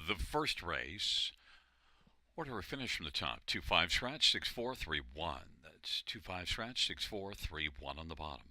the first race. Order of finish from the top. 2-5 scratch, 6-4-3-1. That's 2-5 scratch, 6-4-3-1 on the bottom.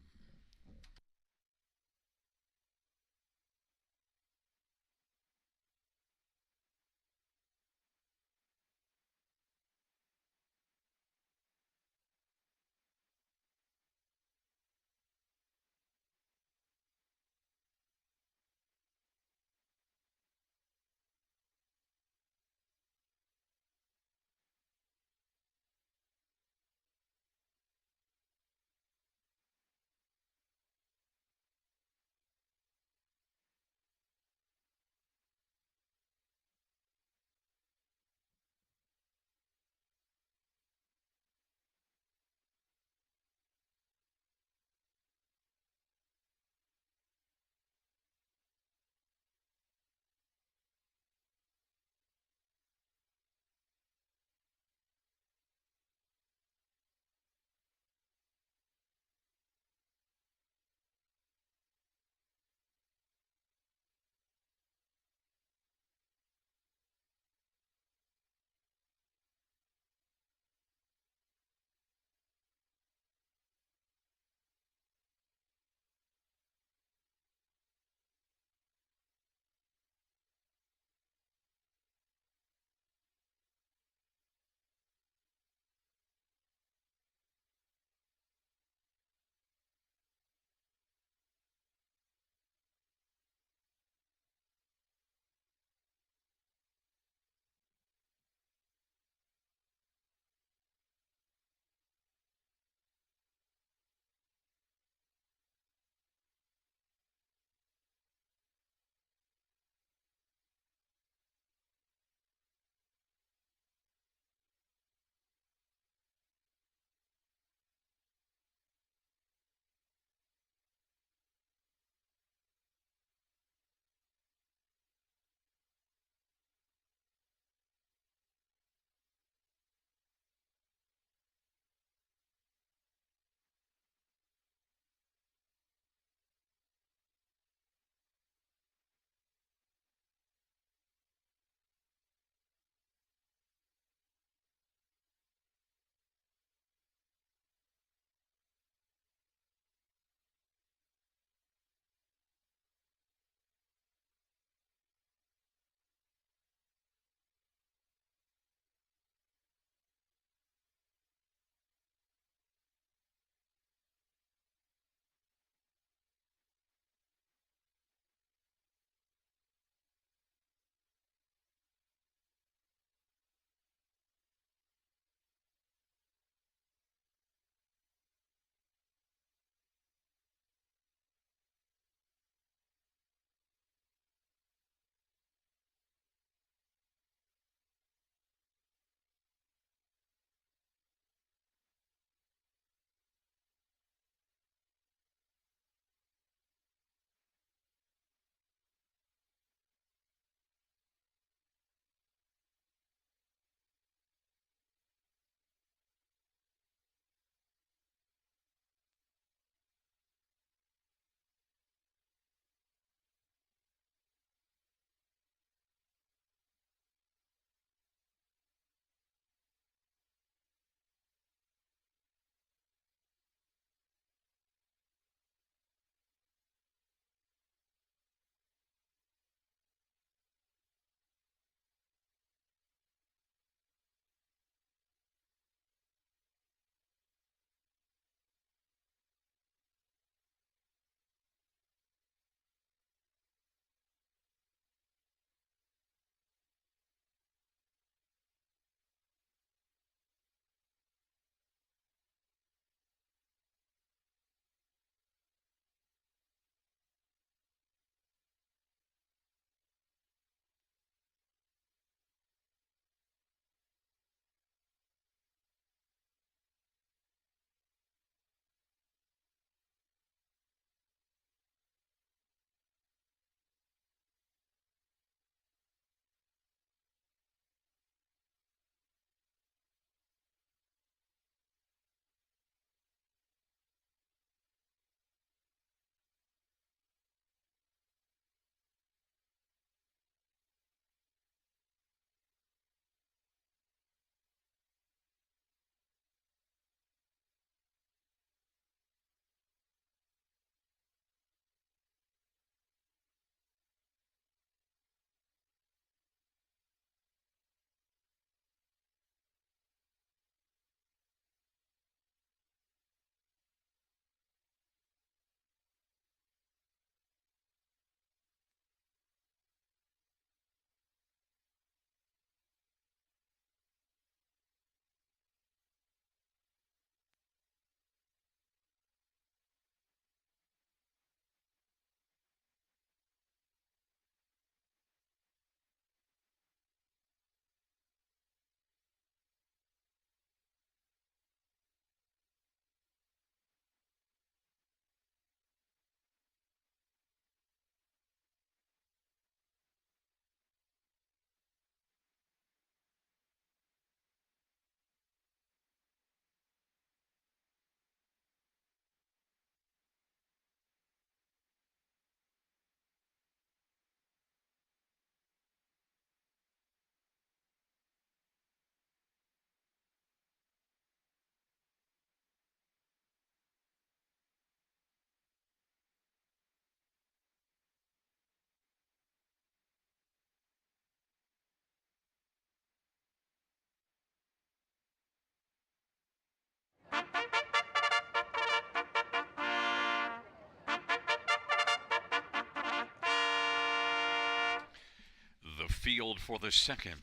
The field for the second.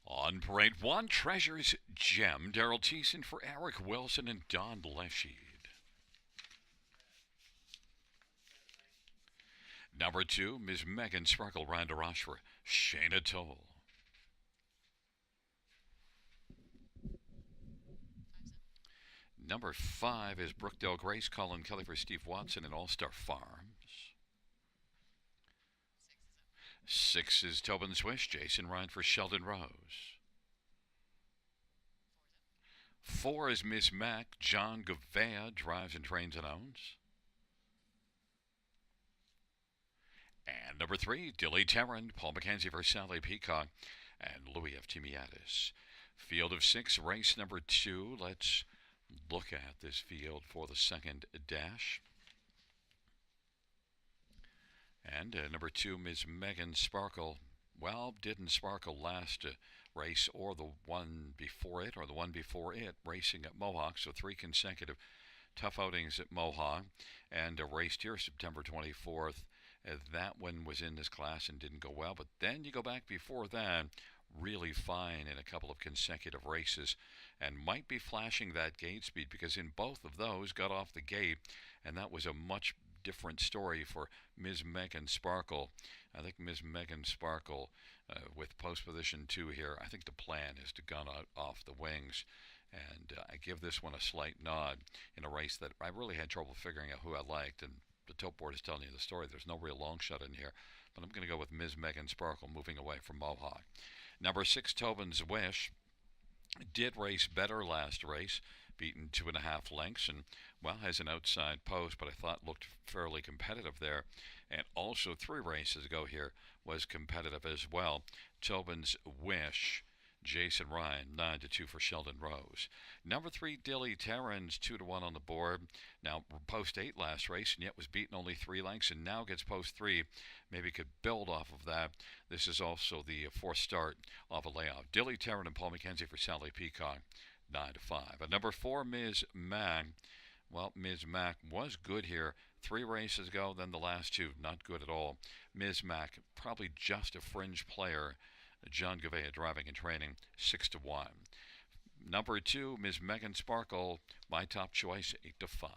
On parade one, Treasure's Gem, Daryl Thiessen for Eric Wilson and Don Leschied. Number 2, Ms. Megan Sparkle, Ryan DeRoche for Shayna Toll. Number 5 is Brookdale Grace, Colin Kelly for Steve Watson and All Star Farms. 6 is Tobin Swish, Jason Ryan for Sheldon Rose. 4 is Miss Mac, John Gavea, drives and trains and owns. And number 3, Dilly Tarrant, Paul McKenzie for Sally Peacock and Louis F. Timiadis. Field of 6, race number 2. Let's look at this field for the second dash. And number 2, Ms. Megan Sparkle. Well, didn't sparkle last race or the one before it racing at Mohawk. So 3 consecutive tough outings at Mohawk and raced here September 24th. That one was in this class and didn't go well. But then you go back before that, really fine in a couple of consecutive races and might be flashing that gate speed because in both of those got off the gate, and that was a much different story for Ms. Megan Sparkle. I think Ms. Megan Sparkle with post position 2 here, I think the plan is to gun out off the wings, and I give this one a slight nod in a race that I really had trouble figuring out who I liked, and the tote board is telling you the story. There's no real long shot in here, but I'm going to go with Ms. Megan Sparkle moving away from Mohawk. Number 6, Tobin's Wish, did race better last race, beaten 2.5 lengths, and well, has an outside post, but I thought looked fairly competitive there. And also 3 races ago here was competitive as well. Tobin's Wish, Jason Ryan, 9-2 for Sheldon Rose. Number 3, Dilly Tarrant's 2-1 on the board. Now, post 8 last race, and yet was beaten only 3 lengths, and now gets post 3. Maybe could build off of that. This is also the 4th start of a layoff. Dilly Tarrant and Paul McKenzie for Sally Peacock, 9-5. At number 4, Ms. Mac. Well, Ms. Mac was good here 3 races ago, then the last 2, not good at all. Ms. Mac, probably just a fringe player. John Gavea driving and training, 6-1. Number 2, Ms. Megan Sparkle, my top choice, 8-5.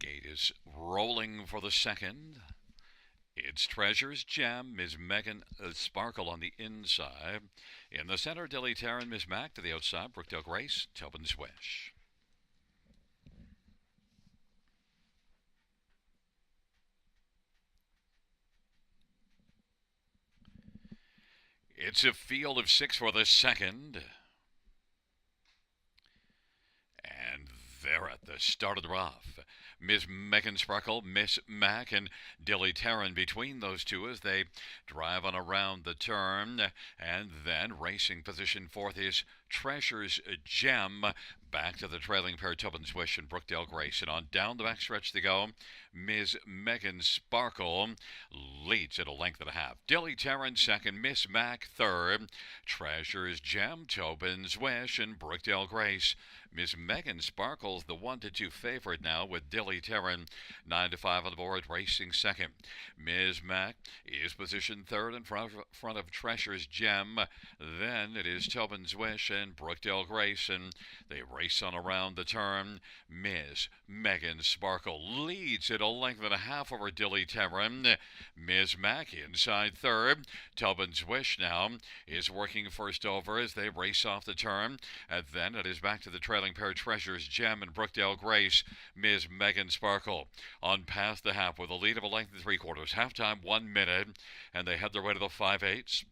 Gate is rolling for the second. It's Treasure's Gem, Ms. Megan Sparkle on the inside. In the center, Dilly Tarrant, Ms. Mac to the outside, Brookdale Grace, Tobin Swish. It's a field of six for the second. And they're at the start of the rough. Miss Megan Sparkle, Miss Mac, and Dilly Taryn between those two as they drive on around the turn. And then racing position fourth is Treasure's Gem. Back to the trailing pair, Tobin's Wish and Brookdale Grace. And on down the backstretch they go. Miss Megan Sparkle leads at a length and a half. Dilly Taryn second, Miss Mac third. Treasure's Gem, Tobin's Wish, and Brookdale Grace. Miss Megan Sparkle's the 1-2 favorite now with Dilly Taryn 9-5 on the board, racing second. Ms. Mac is positioned third in front of Treasure's Gem. Then it is Tobin's Wish and Brookdale Grace, and they race on around the turn. Ms. Megan Sparkle leads at a length and a half over Dilly Taryn. Ms. Mac inside third. Tobin's Wish now is working first over as they race off the turn. And then it is back to the trailing pair, Treasure's Gem and Brookdale Grace. Ms. Megan Sparkle on past the half with a lead of a length and 3/4. Halftime 1 minute, and they head their way to the 5/8.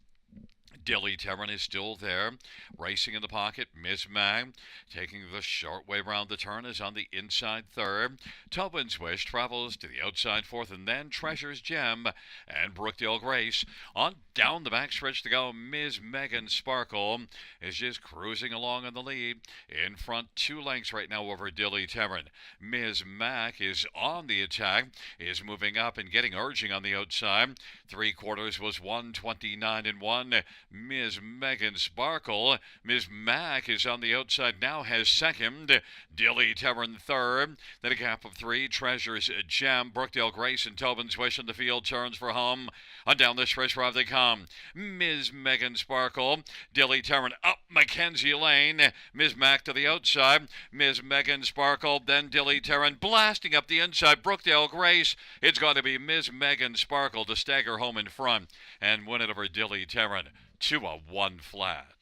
Dilly Taryn is still there, racing in the pocket. Miss Mag, taking the short way round the turn, is on the inside third. Tobin's Wish travels to the outside fourth, and then Treasure's Gem and Brookdale Grace. On down the backstretch to go, Ms. Megan Sparkle is just cruising along in the lead. In front, 2 lengths right now over Dilly Taryn. Ms. Mac is on the attack, is moving up and getting urging on the outside. 3/4 was 1:29.1. Ms. Megan Sparkle. Ms. Mac is on the outside now, has second. Dilly Taryn third. Then a gap of 3. Treasure's Gem, Brookdale Grace, and Tobin's Wish in the field turns for home. On down the stretch drive they come. Ms. Megan Sparkle. Dilly Taryn up Mackenzie Lane. Ms. Mac to the outside. Ms. Megan Sparkle. Then Dilly Taryn blasting up the inside. Brookdale Grace. It's got to be Ms. Megan Sparkle to stagger home in front and win it over Dilly Taryn. 2-1 flat.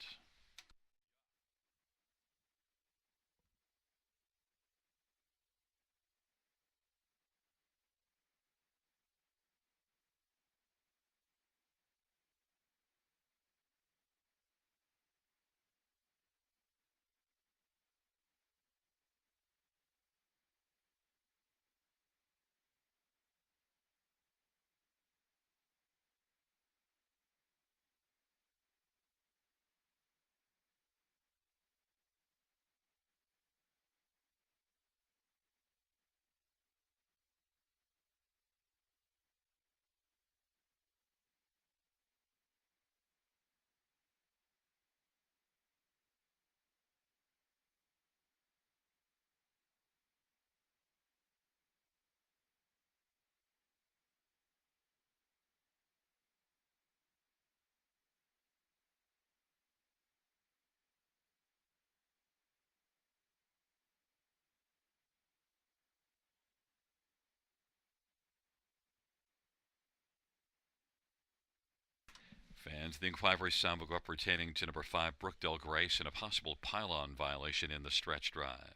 Fans, the inquiry sound will go up pertaining to number 5, Brookdale Grace, and a possible pylon violation in the stretch drive.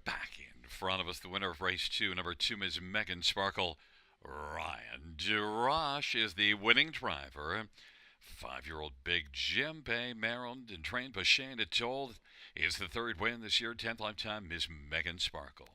Back in front of us, the winner of race 2, number 2, Ms. Megan Sparkle. Ryan DeRoche is the winning driver. 5-year-old Big Jim Bay, Maryland, and trained by Shane Atoll is the 3rd win this year. 10th lifetime, Ms. Megan Sparkle.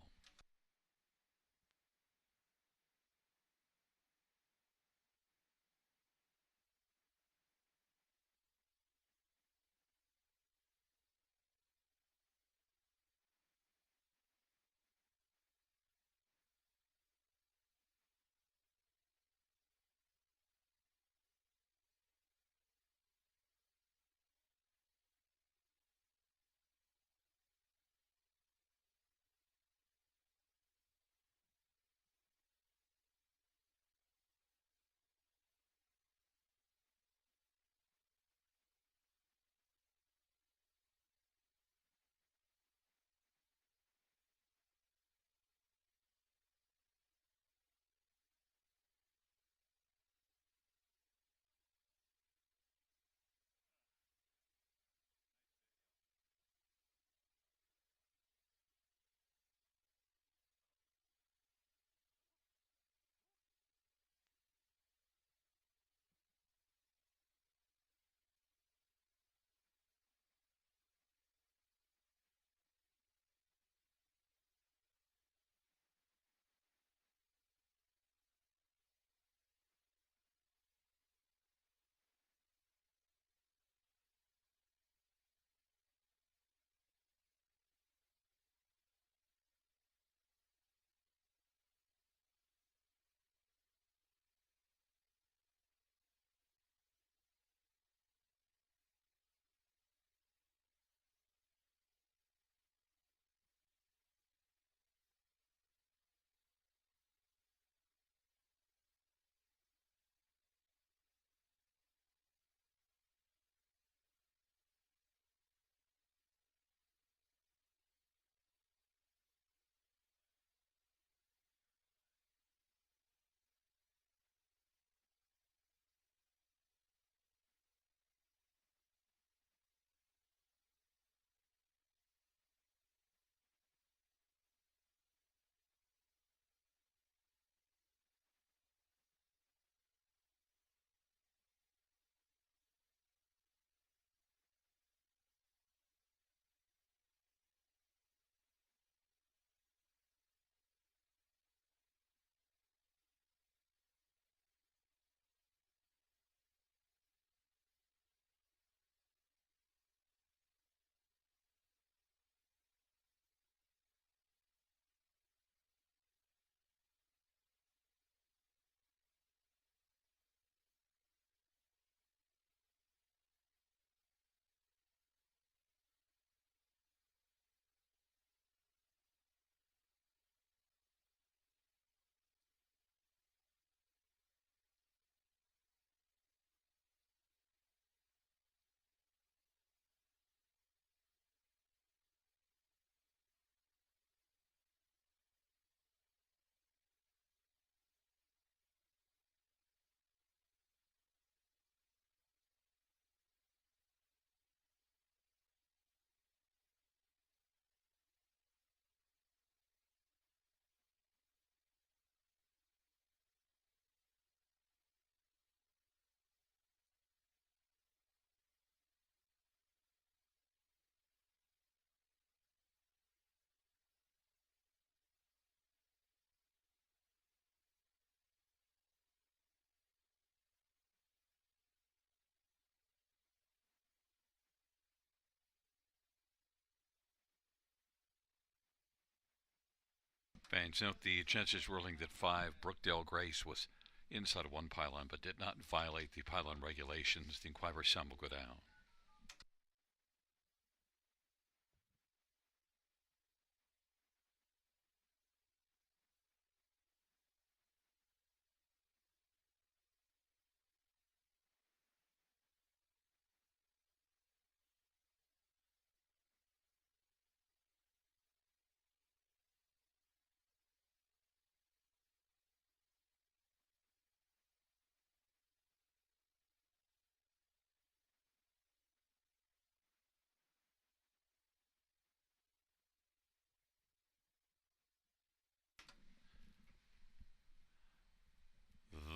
Fans note the judge's ruling that 5 Brookdale Grace was inside of one pylon but did not violate the pylon regulations. The inquiry sum will go down.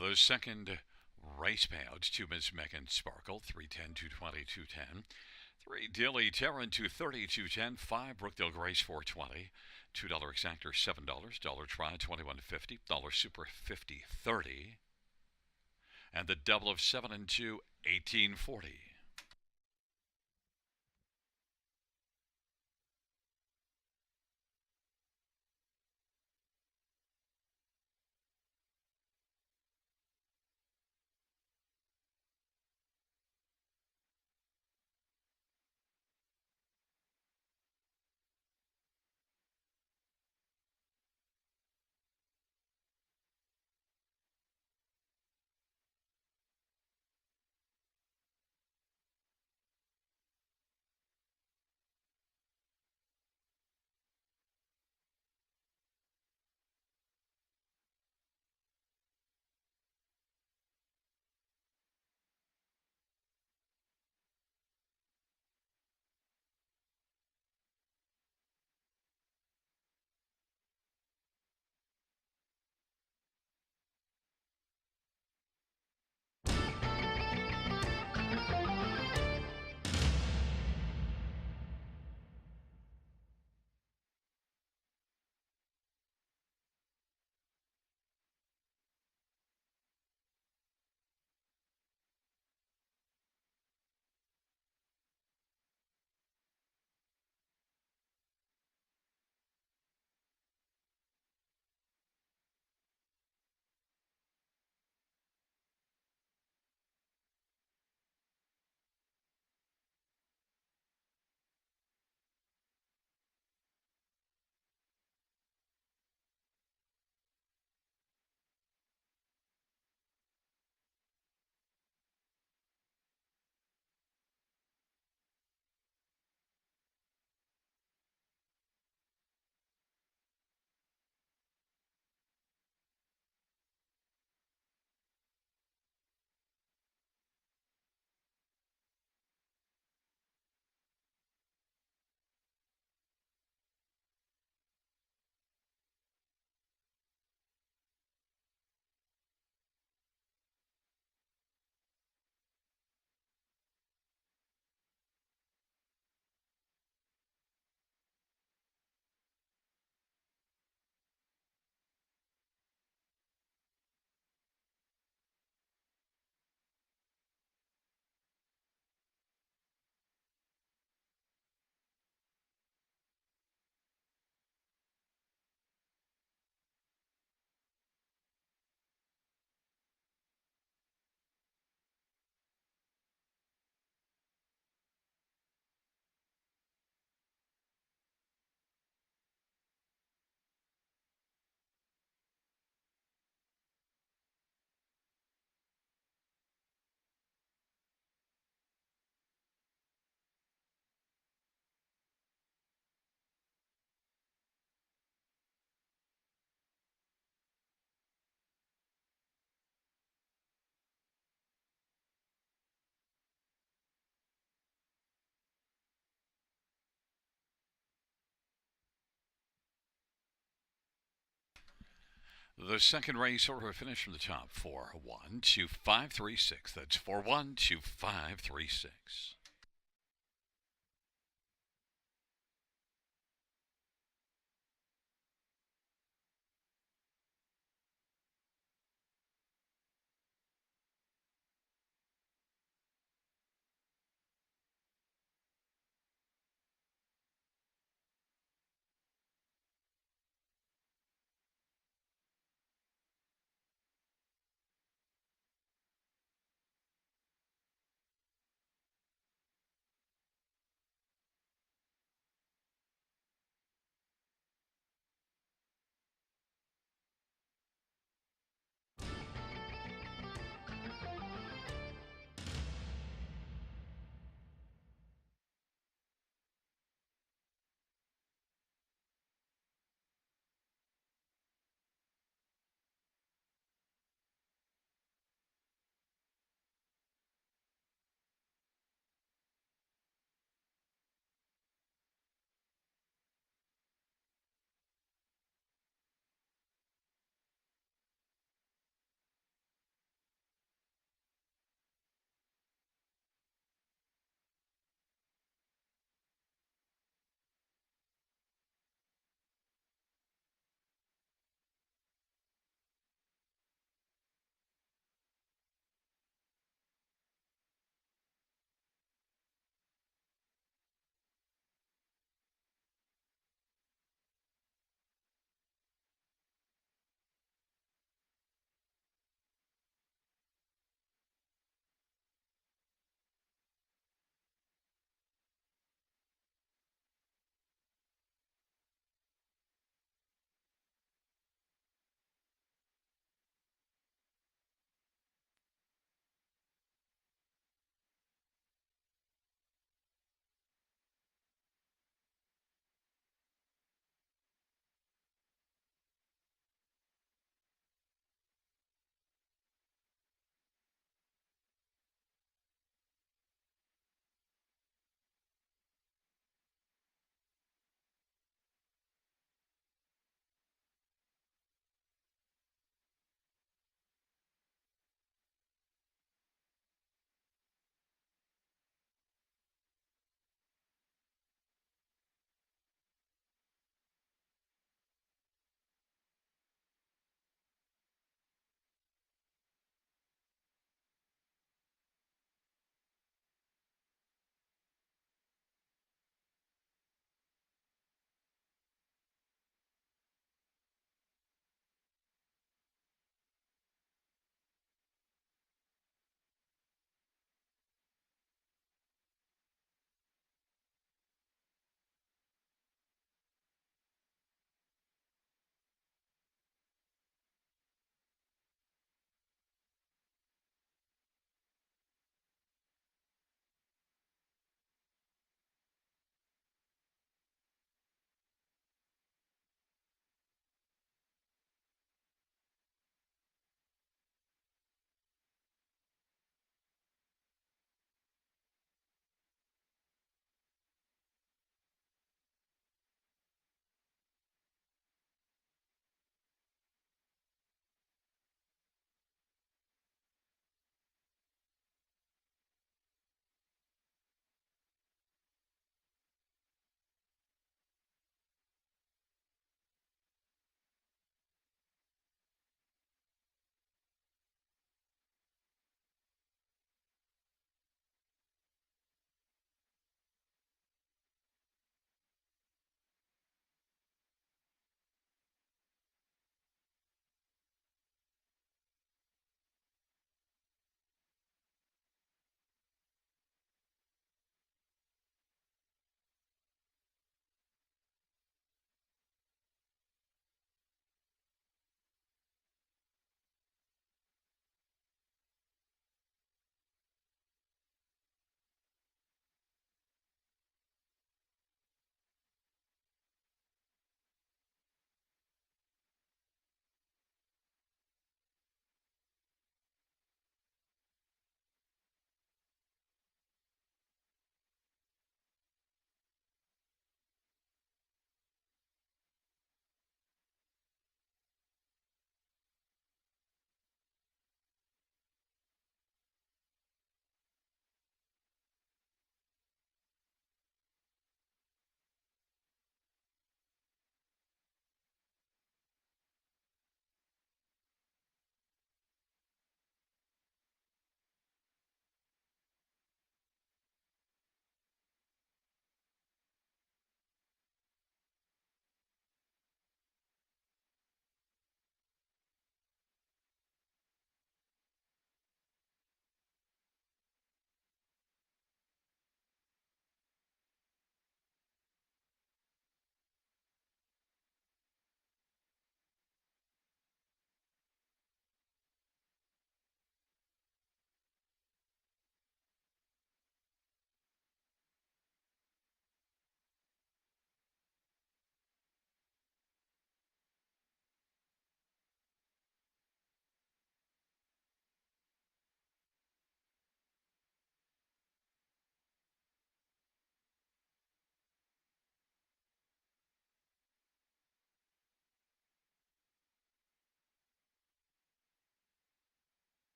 The second race payouts to Miss Megan Sparkle, 310, 220, 210. 3 Dilly Terran, 230, 210. 5 Brookdale Grace, 420. $2 exactor, $7. Dollar try, 21.50. Dollar super, 50.30. And the double of 7 and 2, 18.40. The second race order finish from the top. 4-1-2-5-3-6. That's 4-1-2-5-3-6.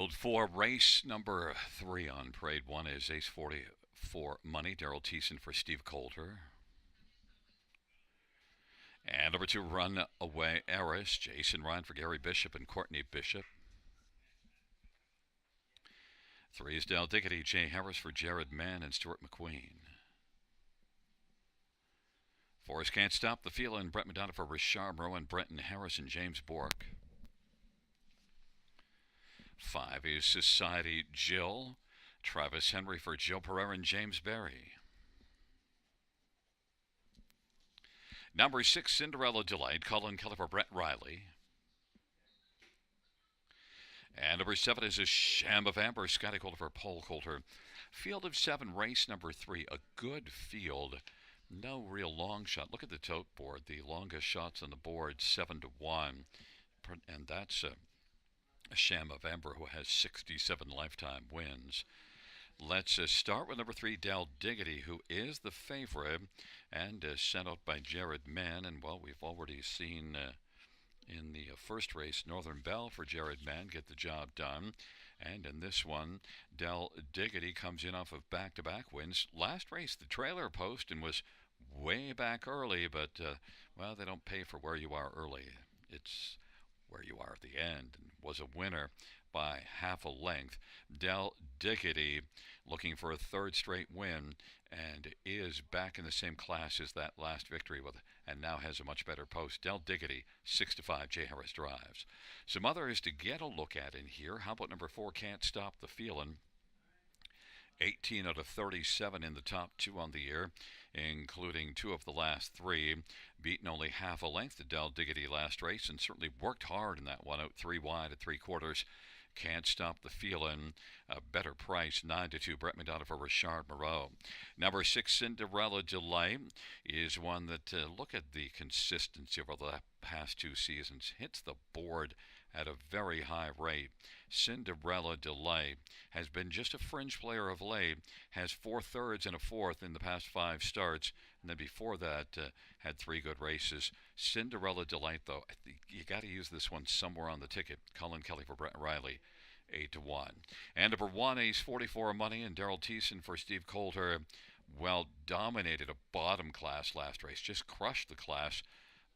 Field 4, race number 3 on parade 1 is Ace 44 Money, Daryl Thiessen for Steve Coulter. And number 2, Runaway Heiress, Jason Ryan for Gary Bishop and Courtney Bishop. 3 is Del Diggity, Jay Harris for Jared Mann and Stuart McQueen. 4 is Can't Stop the Feelin', Brett Madonna for Richard Moreau and Brenton Harris and James Bork. 5 is Society Jill, Travis Henry for Joe Pereira and James Berry. Number 6, Cinderella Delight, Colin Keller for Brett Riley. And number 7 is A Sham of Amber, Scotty Coulter for Paul Coulter. Field of 7, race number 3, a good field. No real long shot. Look at the tote board. The longest shots on the board, 7-1. And that's A Sham of Amber, who has 67 lifetime wins. Let's start with number 3, Del Diggity, who is the favorite and sent out by Jared Mann. And, well, we've already seen in the first race, Northern Belle for Jared Mann get the job done. And in this one, Del Diggity comes in off of back-to-back wins. Last race, the trailer post, and was way back early, but, well, they don't pay for where you are early. It's where you are at the end, and was a winner by half a length. Del Diggity looking for a third straight win and is back in the same class as that last victory and now has a much better post. Del Diggity, 6-5, Jay Harris drives. Some others to get a look at in here. How about number 4, Can't Stop the Feelin'? 18 out of 37 in the top 2 on the year, including 2 of the last 3. Beaten only half a length to Del Diggity last race, and certainly worked hard in that one, out 3 wide at 3/4. Can't Stop the Feelin', a better price, 9-2, Brett Madonna for Richard Moreau. Number 6, Cinderella Delight, is one that, look at the consistency over the past 2 seasons. Hits the board at a very high rate. Cinderella Delight has been just a fringe player of late, has 4 thirds and a 4th in the past 5 starts, and then before that had 3 good races. Cinderella Delight, though, you got to use this one somewhere on the ticket. Colin Kelly for Brett Riley, 8-1. And number 1, Ace 44 Money, and Daryl Thiessen for Steve Coulter. Well, dominated a bottom class last race, just crushed the class.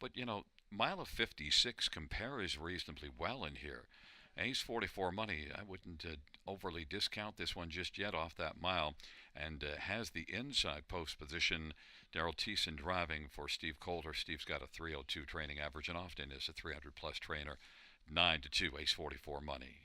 But, you know, mile of 56 compares reasonably well in here. Ace 44 Money, I wouldn't overly discount this one just yet off that mile, and has the inside post position. Daryl Thiessen driving for Steve Coulter. Steve's got a 302 training average and often is a 300-plus trainer. 9-2, Ace 44 Money.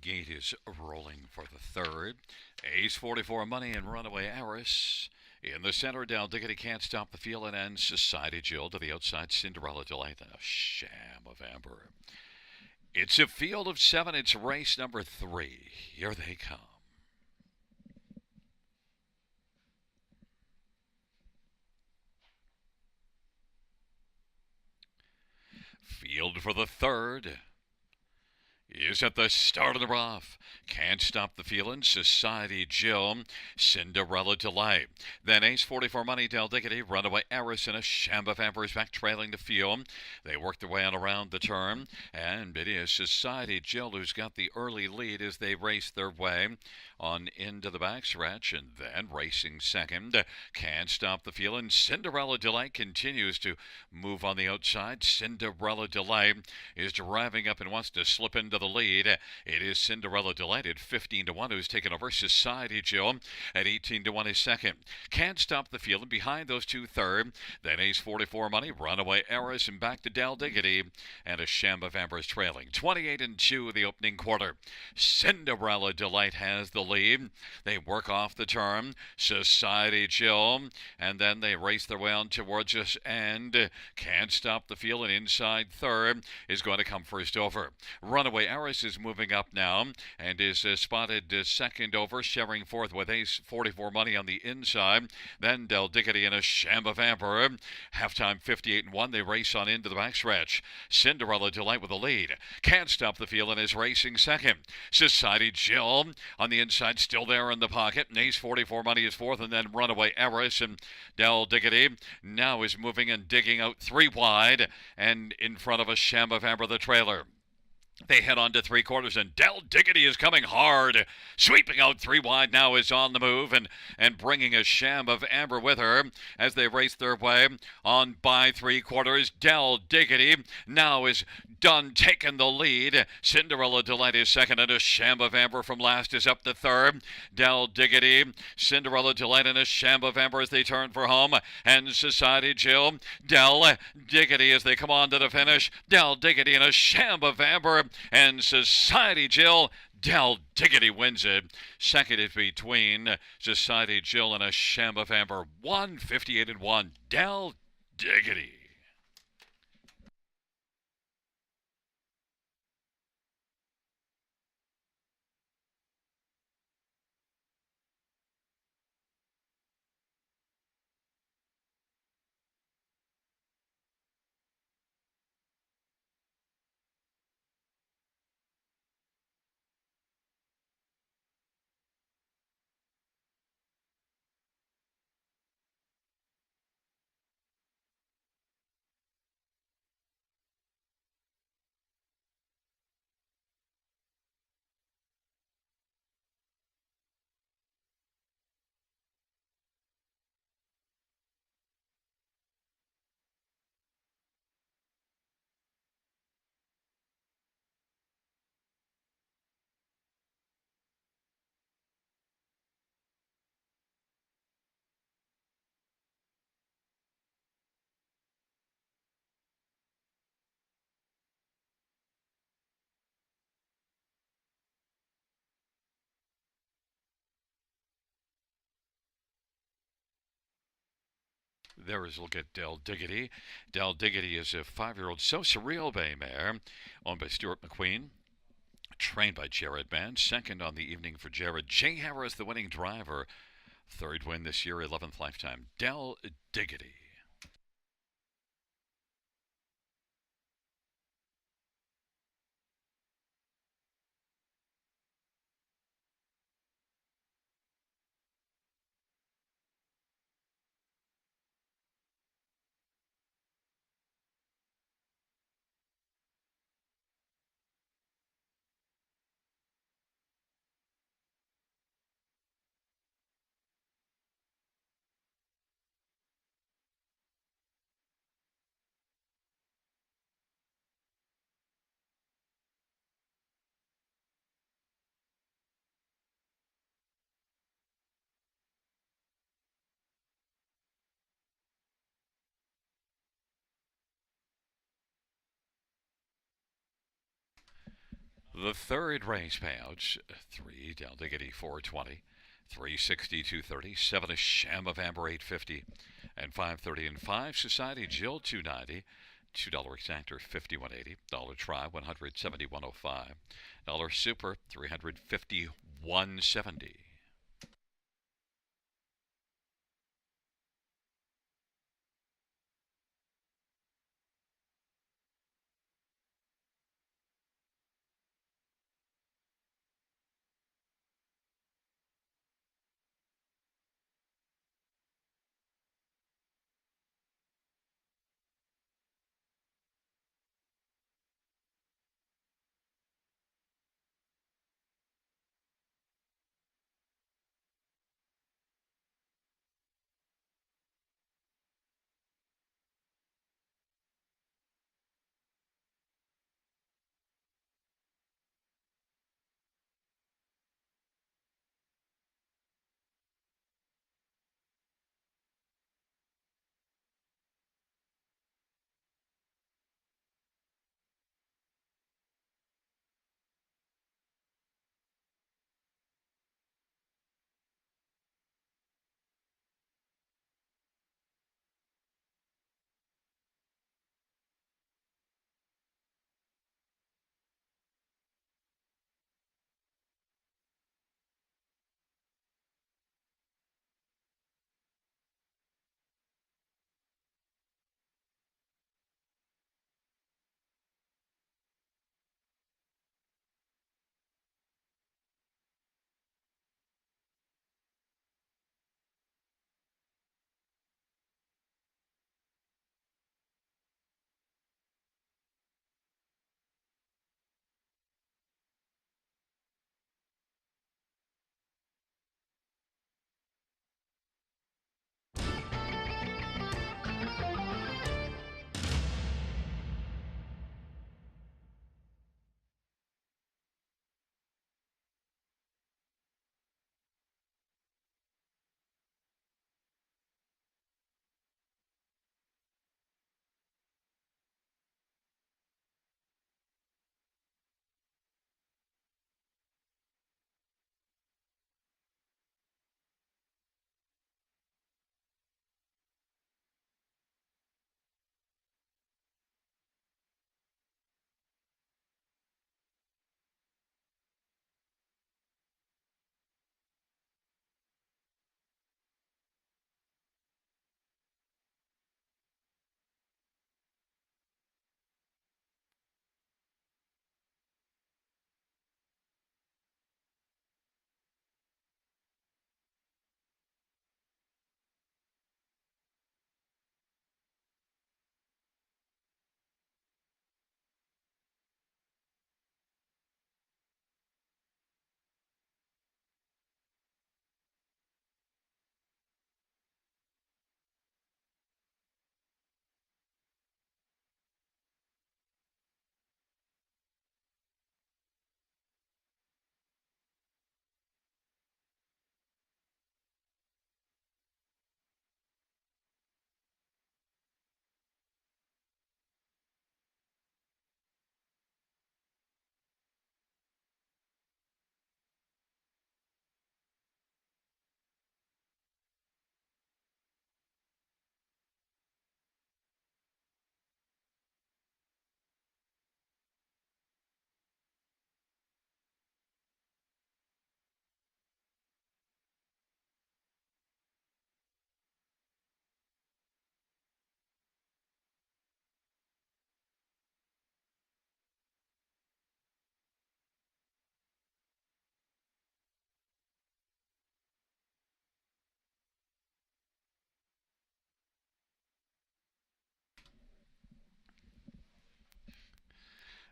Gate is rolling for the 3rd. Ace 44 Money and Runaway Heiress. In the center, Del Diggity, Can't Stop the Feelin', and Society Jill to the outside, Cinderella Delight, and A Sham of Amber. It's a field of 7. It's race number 3. Here they come. Field for the 3rd is at the start of the rough. Can't Stop the Feeling, Society Jill, Cinderella Delight. Then Ace 44 Money, Del Diggity, Runaway Eris, and a Shamba Vampires back trailing the field. They work their way on around the turn, and it is Society Jill who's got the early lead as they race their way on into the backstretch, and then racing second. Can't Stop the Feeling. Cinderella Delight continues to move on the outside. Cinderella Delight is driving up and wants to slip into the lead. It is Cinderella Delight at 15-1 who's taken over. Society Jill at 18-1 is second. Can't Stop the Feeling behind those two third. Then Ace 44 Money, Runaway Eris, and back to Del Diggity, and a Shamba Vampires trailing 28-2 the opening quarter. Cinderella Delight has the lead. They work off the turn. Society Jill, and then they race their way on towards us, and Can't Stop the Feeling inside third is going to come first over. Runaway Eris is moving up now and is spotted second over, sharing fourth with Ace 44 Money on the inside. Then Del Diggity and a Shamba Vampire. Halftime 58-1. They race on into the backstretch. Cinderella Delight with the lead. Can't Stop the Feeling is racing second. Society Jill on the inside, still there in the pocket. And Ace 44 Money is fourth, and then Runaway Eris, and Del Diggity now is moving and digging out 3 wide and in front of a Shamba Vampire, the trailer. They head on to 3/4, and Del Diggity is coming hard. Sweeping out 3 wide now is on the move and bringing a Sham of Amber with her as they race their way on by 3/4. Del Diggity now is done taking the lead. Cinderella Delight is second, and a Sham of Amber from last is up to third. Del Diggity, Cinderella Delight, and a Sham of Amber as they turn for home. And Society Jill, Del Diggity as they come on to the finish. Del Diggity and a Sham of Amber, and Society Jill. Del Diggity wins it. Second is between Society Jill and a Sham of Amber. 158-1. Del Diggity. There is a look at Del Diggity. Del Diggity is a 5-year-old So Surreal Bay mare owned by Stuart McQueen, trained by Jared Mann. Second on the evening for Jared. Jay Harris, the winning driver. Third win this year, 11th lifetime. Del Diggity. The third race payouts: 3 Del Diggity 420, 360 230, 7 a Sham of Amber 850, and 530 and 5 Society Jill 290, $2 exactor 51.80. Dollar try 171.05. Dollar super 351.70.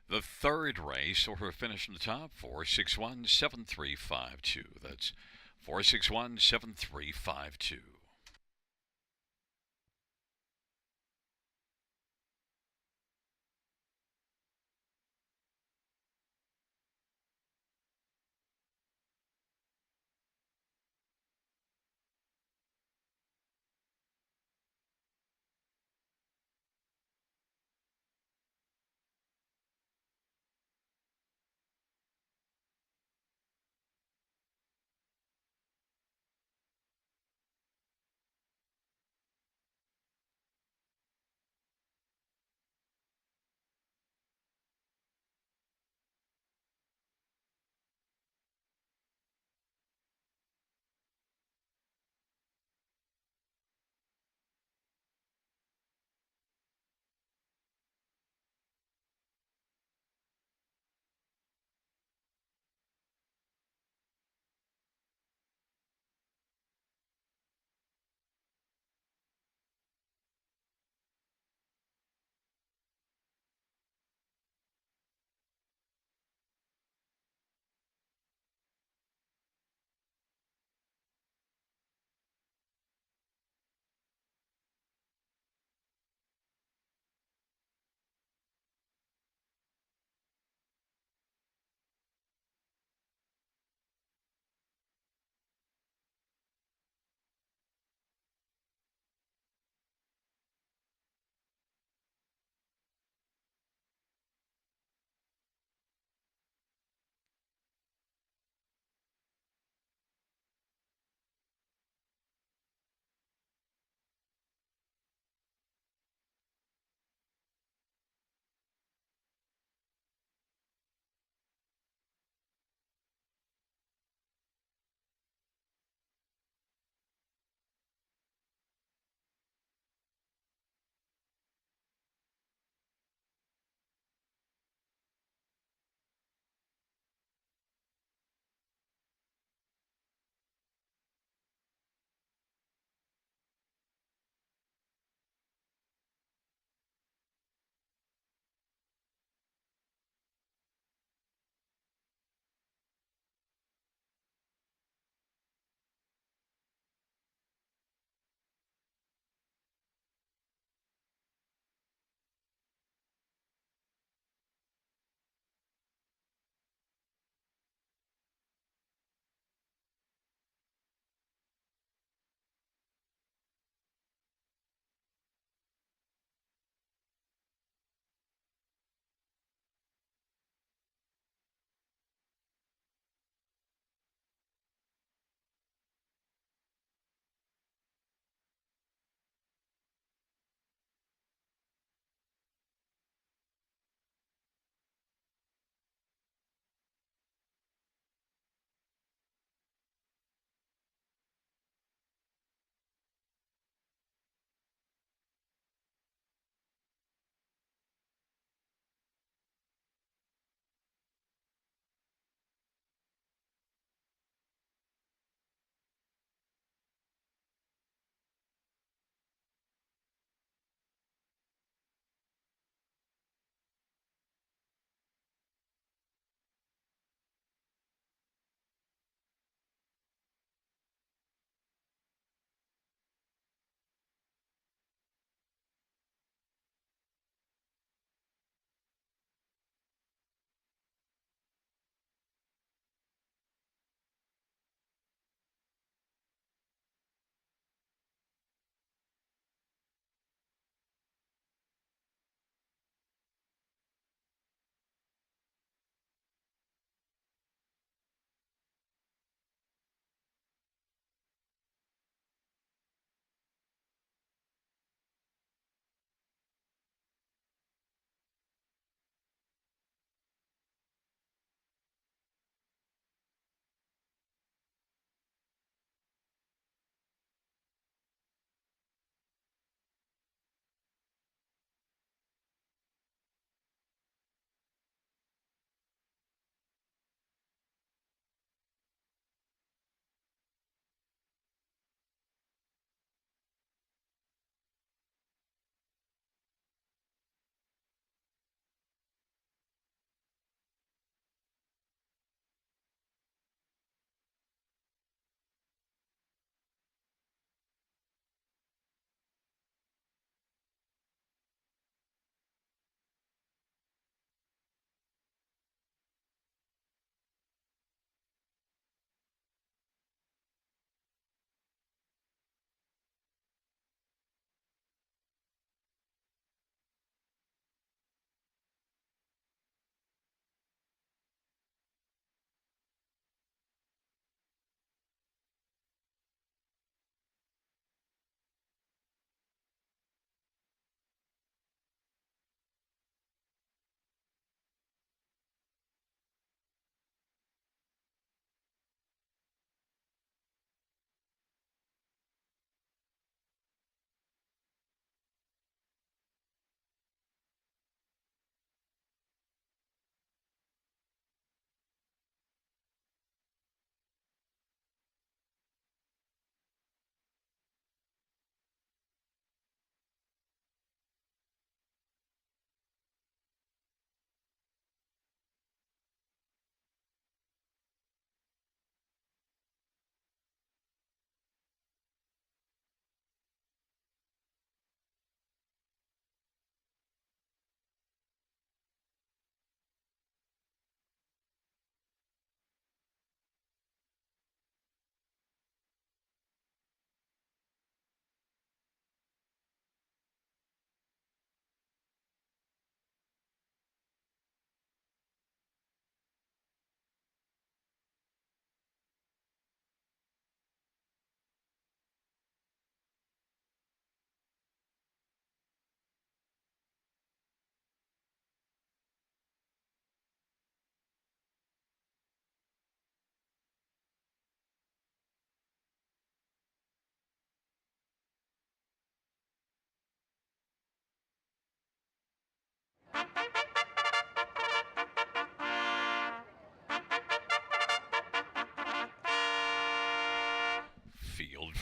The third race, order of finish in the top, 4617352. That's 4617352.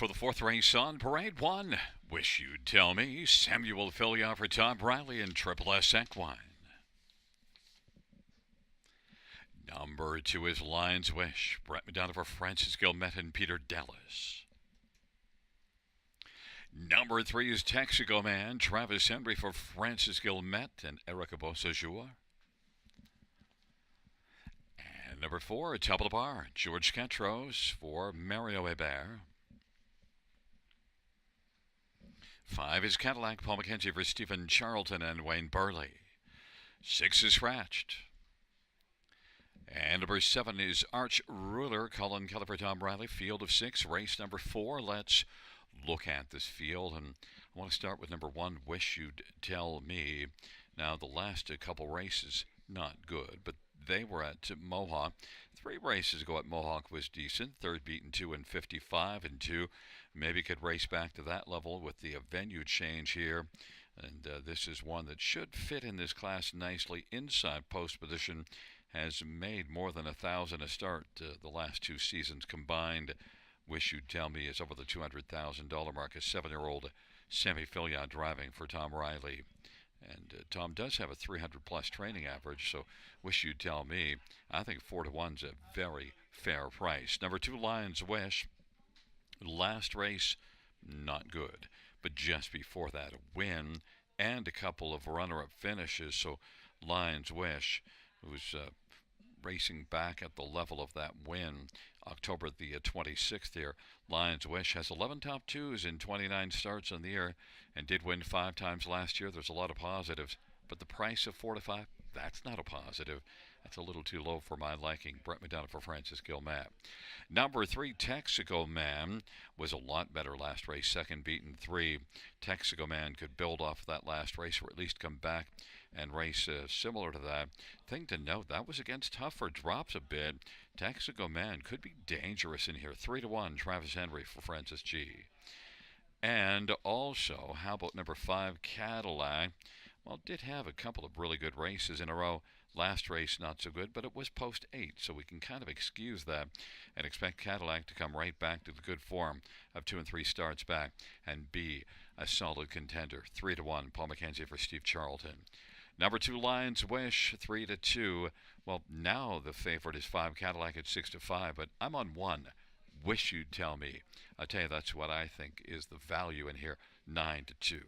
for the fourth race on Parade 1. Wish You'd Tell Me. Samuel Fillion for Tom Riley and Triple S Equine. Number 2 is Lion's Wish. Brett Madonna for Francis Gilmet and Peter Dallas. Number 3 is Texaco Man. Travis Henry for Francis Gilmet and Erica Beausejour. And number 4, Top of the Bar. George Catros for Mario Hebert. 5 is Cadillac. Paul McKenzie for Stephen Charlton and Wayne Burley. 6 is Scratched. And number 7 is Arch Ruler. Colin Keller for Tom Riley. Field of 6. Race number 4. Let's look at this field, and I want to start with number 1, Wish You'd Tell Me. Now, the last couple races, not good, but they were at Mohawk. 3 races ago at Mohawk was decent. Third beaten 2 in 55 and 2. Maybe could race back to that level with the venue change here. And this is one that should fit in this class nicely. Inside post position, has made more than 1,000 a start the last 2 seasons combined. Wish You'd Tell Me is over the $200,000 mark. A 7-year-old Sammy Fillion driving for Tom Riley. And Tom does have a 300-plus training average, so Wish You'd Tell Me, I think 4-1's a very fair price. Number 2, Lion's Wish. Last race, not good. But just before that, a win and a couple of runner-up finishes. So Lion's Wish, who's racing back at the level of that win October the 26th here. Lion's Wish has 11 top 2s in 29 starts on the year and did win 5 times last year. There's a lot of positives, but the price of 4 to 5, that's not a positive. That's a little too low for my liking. Brett Madonna for Francis Gilmet. Number 3, Texaco Man, was a lot better last race. Second beaten 3. Texaco Man could build off that last race, or at least come back and race similar to that. Thing to note, that was against Tougher. Drops a bit. Texaco Man could be dangerous in here. 3-1, Travis Henry for Francis G. And also, how about number 5, Cadillac? Well, did have a couple of really good races in a row. Last race not so good, but it was post 8, so we can kind of excuse that and expect Cadillac to come right back to the good form of 2 and 3 starts back and be a solid contender. 3-1, Paul McKenzie for Steve Charlton. Number 2, Lion's Wish, 3-2. Well, now the favorite is 5, Cadillac at 6-5, but I'm on 1, Wish You'd Tell Me. I'll tell you, that's what I think is the value in here, 9-2.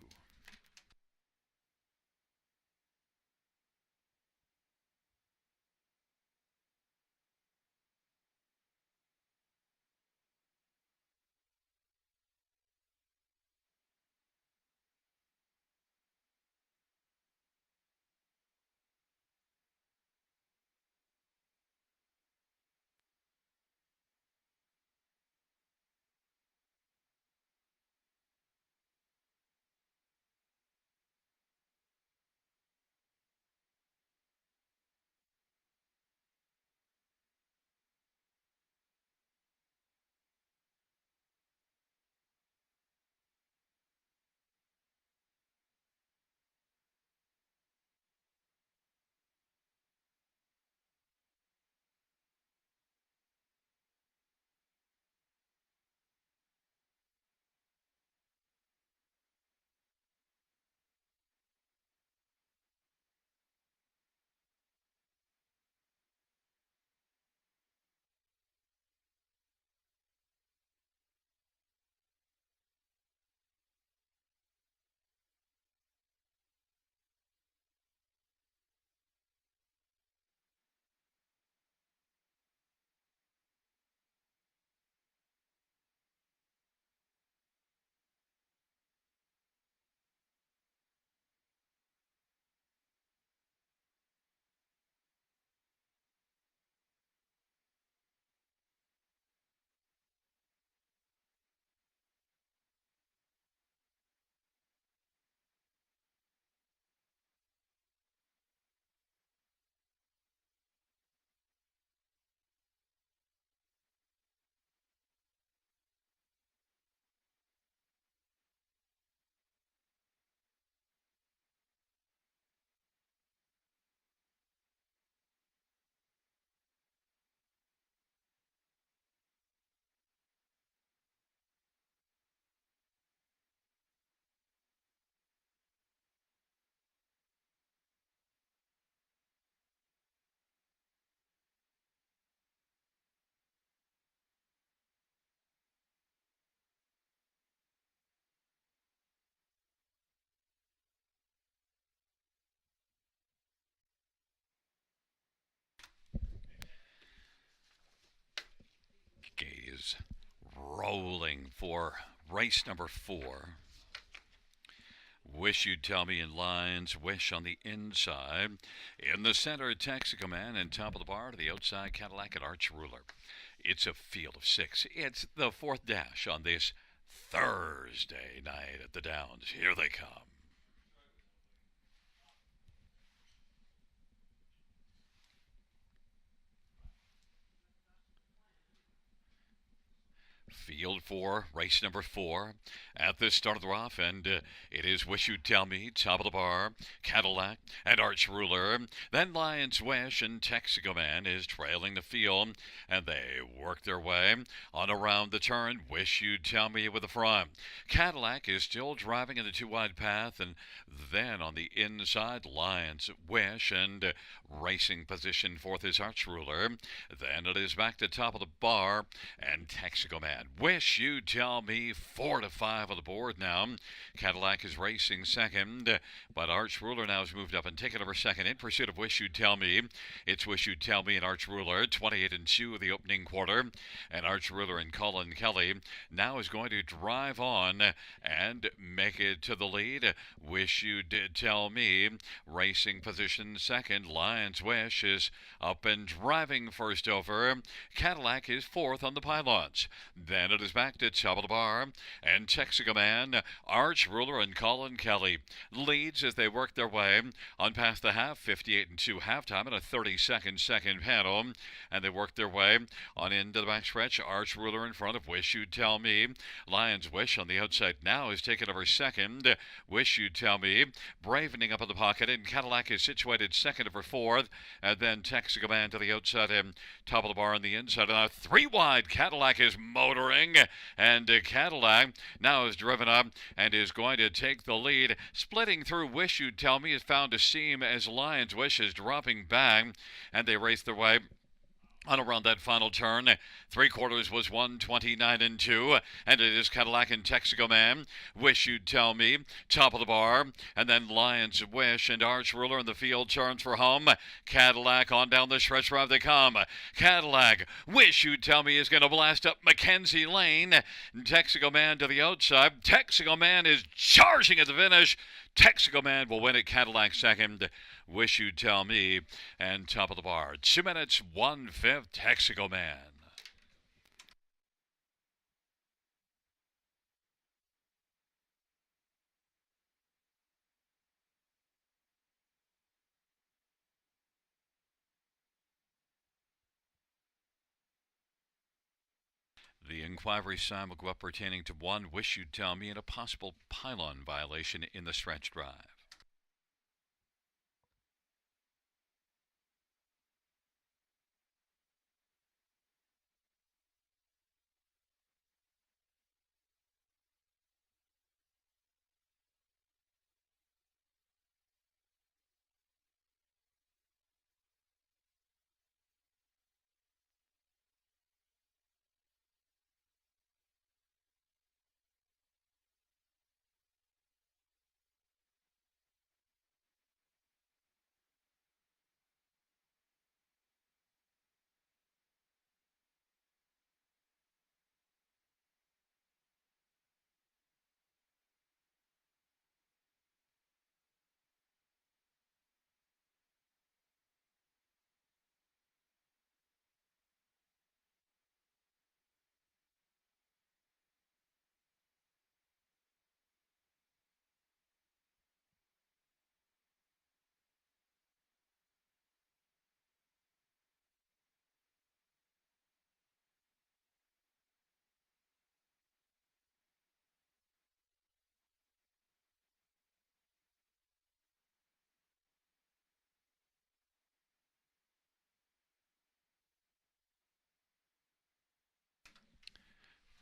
is rolling for race number 4. Wish You'd Tell Me in lines, Wish on the inside. In the center, Texaco Man, and top of the bar to the outside, Cadillac and Arch Ruler. It's a field of 6. It's the 4th dash on this Thursday night at the Downs. Here they come. Field 4, race number 4. At the start of the rough, and it is Wish You'd Tell Me, top of the bar, Cadillac and Arch Ruler. Then Lion's Wish and Texaco Man is trailing the field, and they work their way on around the turn. Wish You'd Tell Me with the front. Cadillac is still driving in the 2-wide path, and then on the inside, Lion's Wish, and racing position 4th is Arch Ruler. Then it is back to top of the bar, and Texaco Man. Wish You'd Tell Me, 4 to 5 on the board now. Cadillac is racing 2nd, but Arch Ruler now has moved up and taken over 2nd in pursuit of Wish You'd Tell Me. It's Wish You'd Tell Me and Arch Ruler, 28 and 2 of the opening quarter, and Arch Ruler and Colin Kelly now is going to drive on and make it to the lead. Wish You'd Tell Me racing position 2nd. Lion's Wish is up and driving first over. Cadillac is 4th on the pylons. Then it is back to top of the bar, and Texaco Man, Arch Ruler, and Colin Kelly leads as they work their way on past the half, 58 and 2 halftime, and a 30-second second panel, and they work their way on into the backstretch. Arch Ruler in front of Wish You'd Tell Me. Lion's Wish on the outside now is taken over 2nd. Wish You'd Tell Me bravening up in the pocket, and Cadillac is situated 2nd over 4th, and then Texaco Man to the outside and top of the bar on the inside. And a 3-wide Cadillac is motoring, and Cadillac now is driven up and is going to take the lead. Splitting through Wish You'd Tell Me is found a seam as Lion's Wish is dropping back, and they race their way on around that final turn. 3/4 was 129 and 2, and it is Cadillac and Texaco Man. Wish You'd Tell Me, top of the bar, and then Lion's Wish and Arch Ruler in the field turns for home. Cadillac on down the stretch drive they come. Cadillac, Wish You'd Tell Me is going to blast up Mackenzie Lane. Texaco Man to the outside. Texaco Man is charging at the finish. Texaco Man will win it. Cadillac 2nd. Wish You'd Tell Me, and top of the bar. 2 minutes, 1/5, Texaco Man. The inquiry sign will go up pertaining to 1 Wish You'd Tell Me and a possible pylon violation in the stretch drive.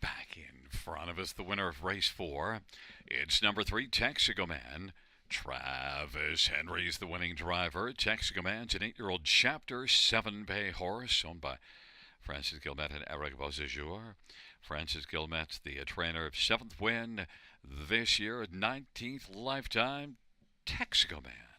Back in front of us, the winner of race 4. It's number 3, Texaco Man. Travis Henry's the winning driver. Texaco Man's an 8-year-old Chapter 7 bay horse owned by Francis Guillemette and Eric Beausejour. Francis Guillemette, the trainer of 7th win this year, 19th lifetime. Texaco Man.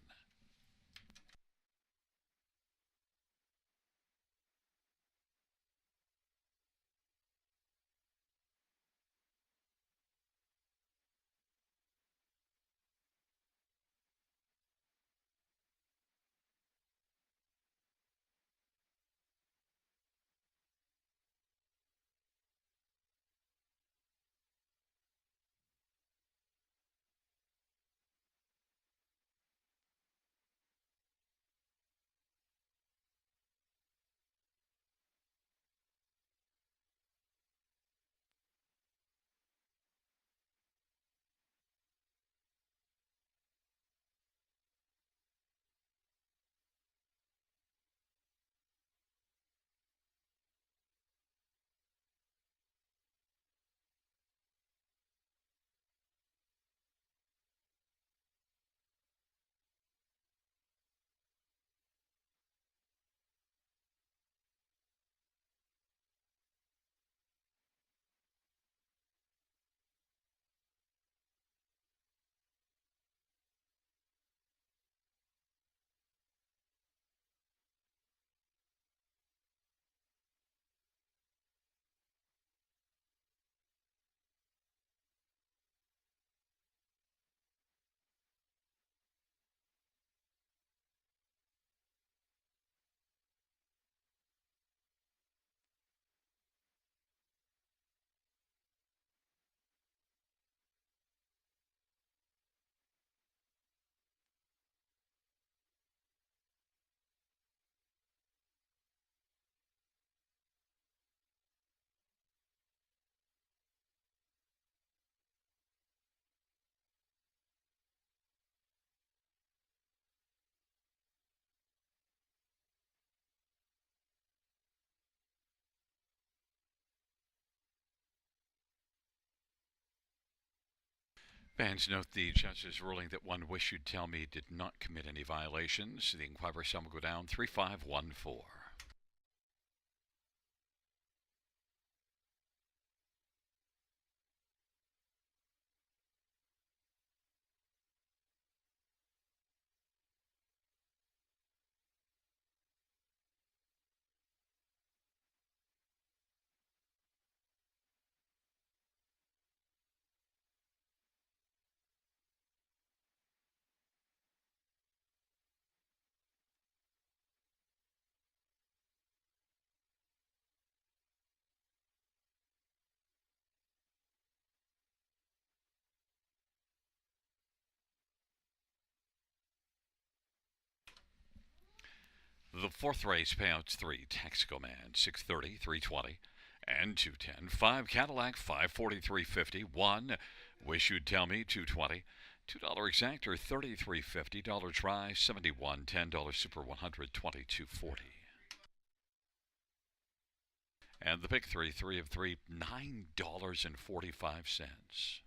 Fans note the judge's ruling that one Wish You'd Tell Me did not commit any violations. The inquiry sum will go down 3514. The fourth race payouts 3 Texaco Man 630, 320, and 210. 5 Cadillac 540, 350. 1 Wish You'd Tell Me 220. $2 exactor 33.50. Dollar try 71. $10 super 100 22.40. And the pick 3 of 3 $9.45.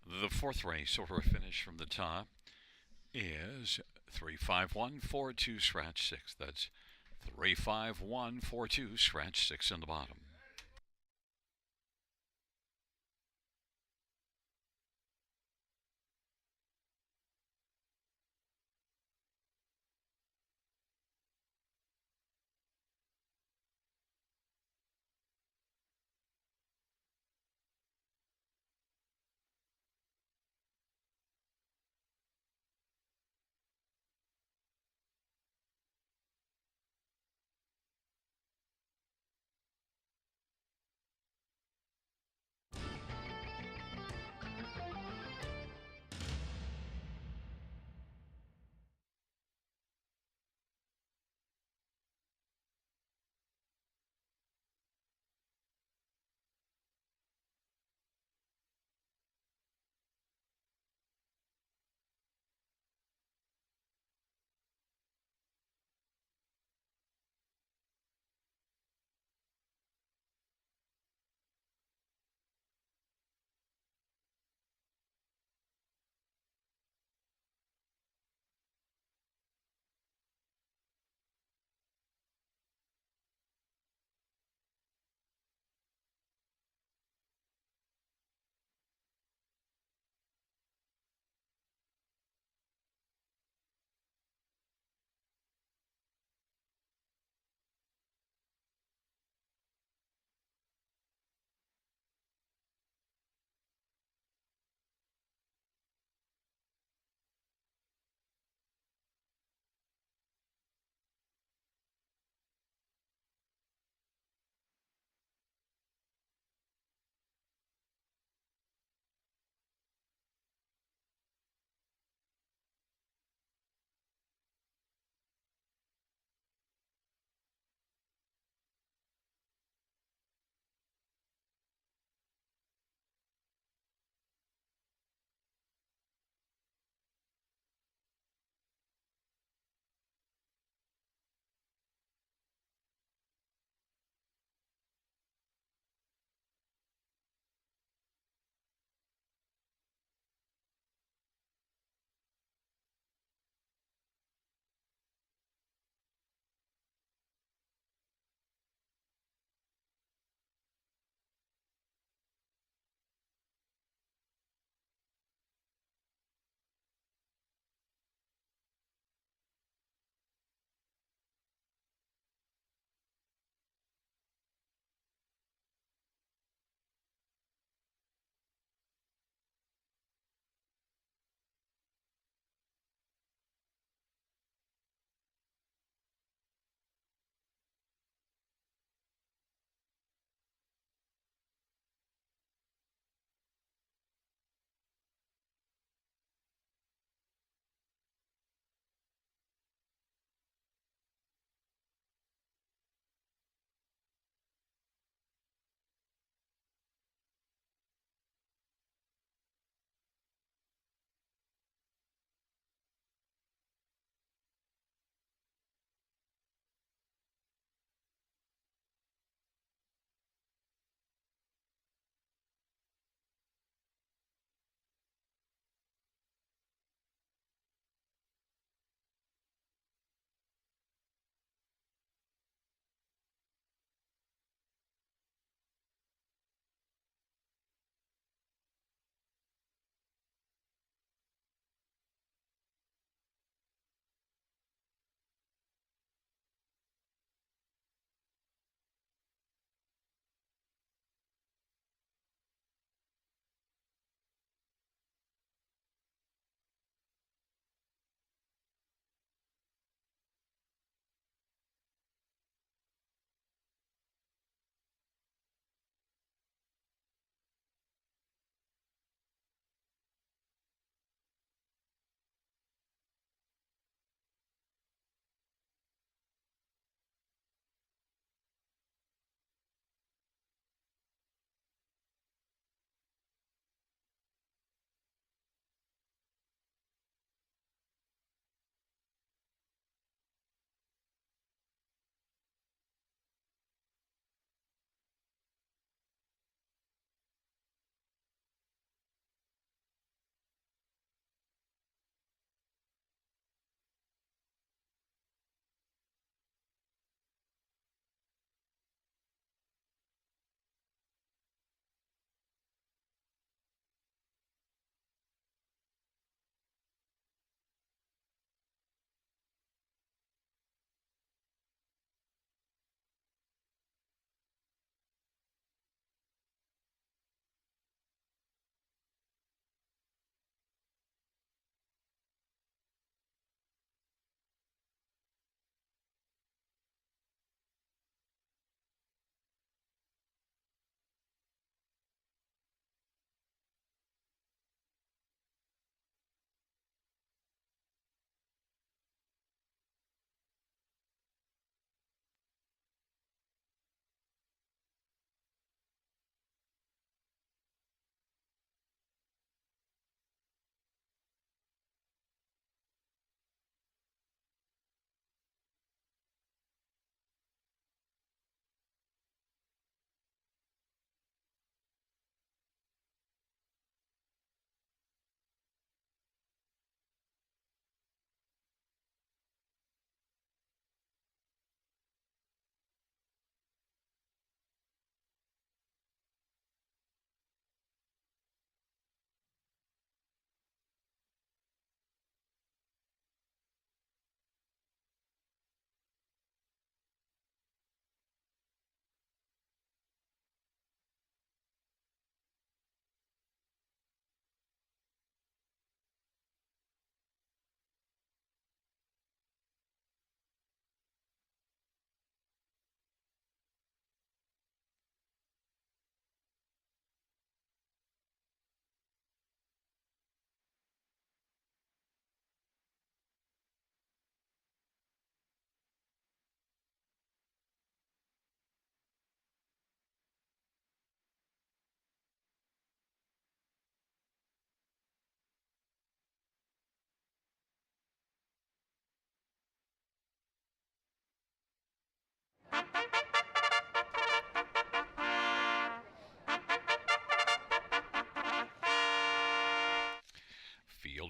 The fourth race order of finish from the top is 35142 scratch 6. That's 35142 scratch 6 in the bottom.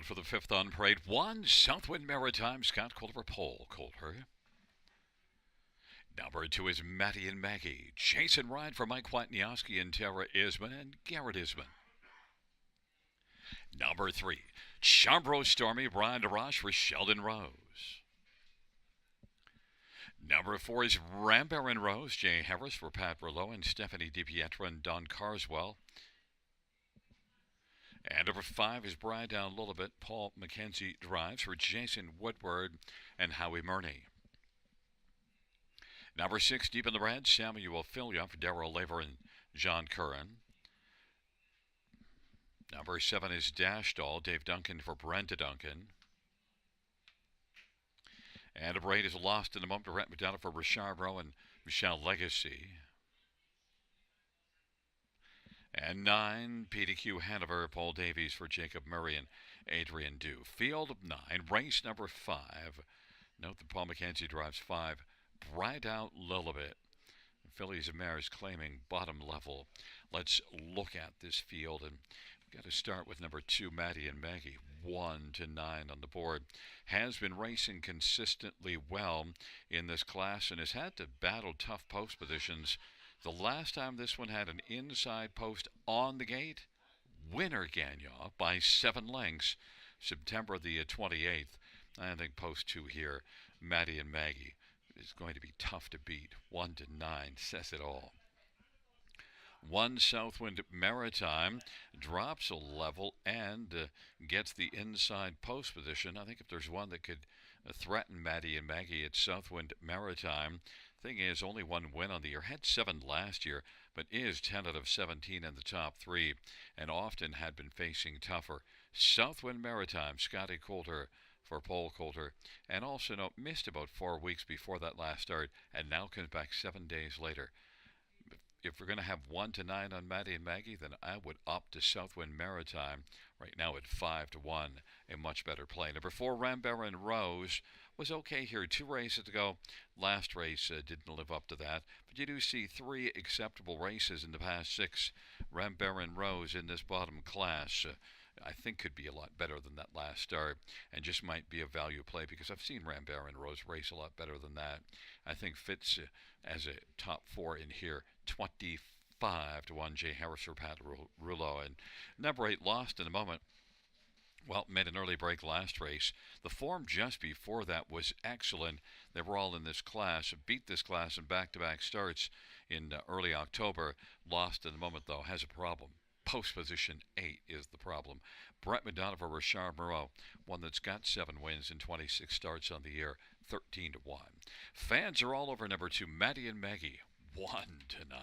field for the fifth on parade. 1, Southwind Maritime, Scott Coulter, Pole Coulter. Number 2 is Maddie and Maggie. Chase and Ride for Mike Witnioski and Tara Isman and Garrett Isman. Number 3, Chambro Stormy, Brian DeRoche for Sheldon Rose. Number 4 is Rambert and Rose, Jay Harris for Pat Rouleau and Stephanie DiPietro and Don Carswell. And number 5 is Bride Down a Little Bit, Paul McKenzie drives for Jason Woodward and Howie Murney. Number 6, Deep in the Red, Samuel Filia for Darrell Laver and John Curran. Number 7 is Dash Doll, Dave Duncan for Brenda Duncan. And number 8 is Lost in a Moment, Brett McDonough for Richard Rowe and Michelle Legacy. And 9, PDQ Hanover, Paul Davies for Jacob Murray and Adrian Dew. Field of 9, race number 5. Note that Paul McKenzie drives 5. Bright Out Lilibet. Fillies and Mares claiming bottom level. Let's look at this field, and we've got to start with number 2, Maddie and Maggie. 1 to 9 on the board. Has been racing consistently well in this class and has had to battle tough post positions. The last time this one had an inside post on the gate, winner Gagnon by 7 lengths, September the 28th. I think post 2 here, Maddie and Maggie, is going to be tough to beat. 1 to 9 says it all. 1, Southwind Maritime drops a level and gets the inside post position. I think if there's one that could threaten Maddie and Maggie, it's Southwind Maritime. Thing is, only 1 win on the year. Had 7 last year, but is 10 out of 17 in the top 3, and often had been facing tougher. Southwind Maritime, Scotty Coulter for Paul Coulter, and also missed about 4 weeks before that last start, and now comes back 7 days later. If we're going to have 1 to 9 on Maddie and Maggie, then I would opt to Southwind Maritime right now at 5 to 1, a much better play. Number 4, Rambert and Rose was okay here. 2 races to go. Last race didn't live up to that, but you do see 3 acceptable races in the past 6. Rambert and Rose in this bottom class, I think could be a lot better than that last start, and just might be a value play because I've seen Rambert and Rose race a lot better than that. I think fits as a top 4 in here. 25 to 1, Jay Harris for Pat Rouleau. And number 8, Lost in a Moment. Well, made an early break last race. The form just before that was excellent. They were all in this class, beat this class in back-to-back starts in early October. Lost in the Moment, though, has a problem. Post position 8 is the problem. Brett McDonough for Richard Moreau, one that's got 7 wins and 26 starts on the year, 13 to 1. Fans are all over number 2, Maddie and Maggie, 1 to 9.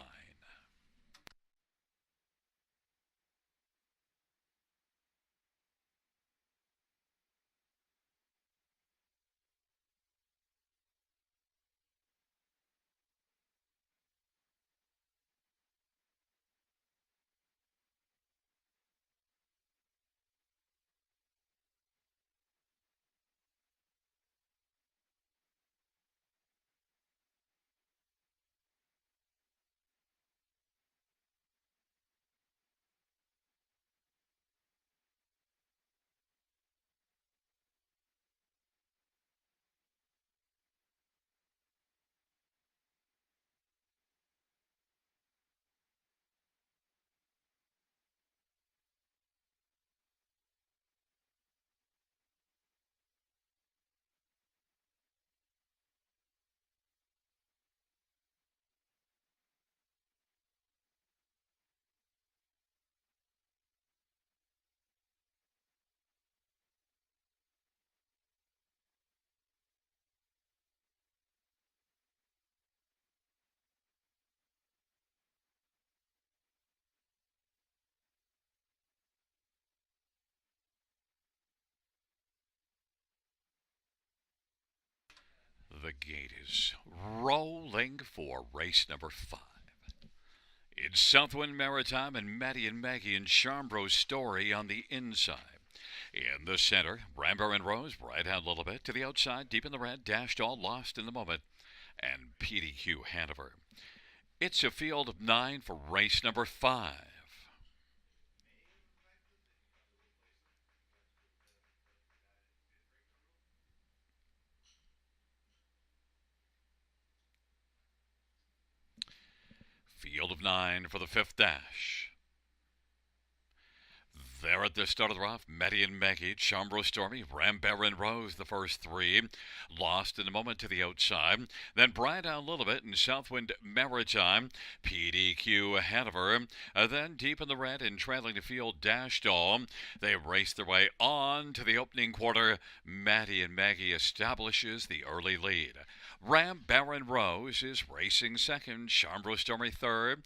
The gate is rolling for race number 5. It's Southwind Maritime and Maddie and Maggie and Chambro's Story on the inside. In the center, Rambert and Rose, right out a little bit. To the outside, Deep in the Red, Dashed All, Lost in the Moment, and PDQ Hanover. It's a field of 9 for race number 5. of 9 for the fifth dash. There at the start of the rough, Maddie and Maggie, Chambro Stormy, Rambert and Rose, the first three. Lost in a moment to the outside. Then Bright down a little bit in Southwind Maritime. PDQ ahead of her. Then deep in the red and trailing the field, Dash Doll. They race their way on to the opening quarter. Maddie and Maggie establishes the early lead. Ram Baron Rose is racing second, Chambro Stormy third.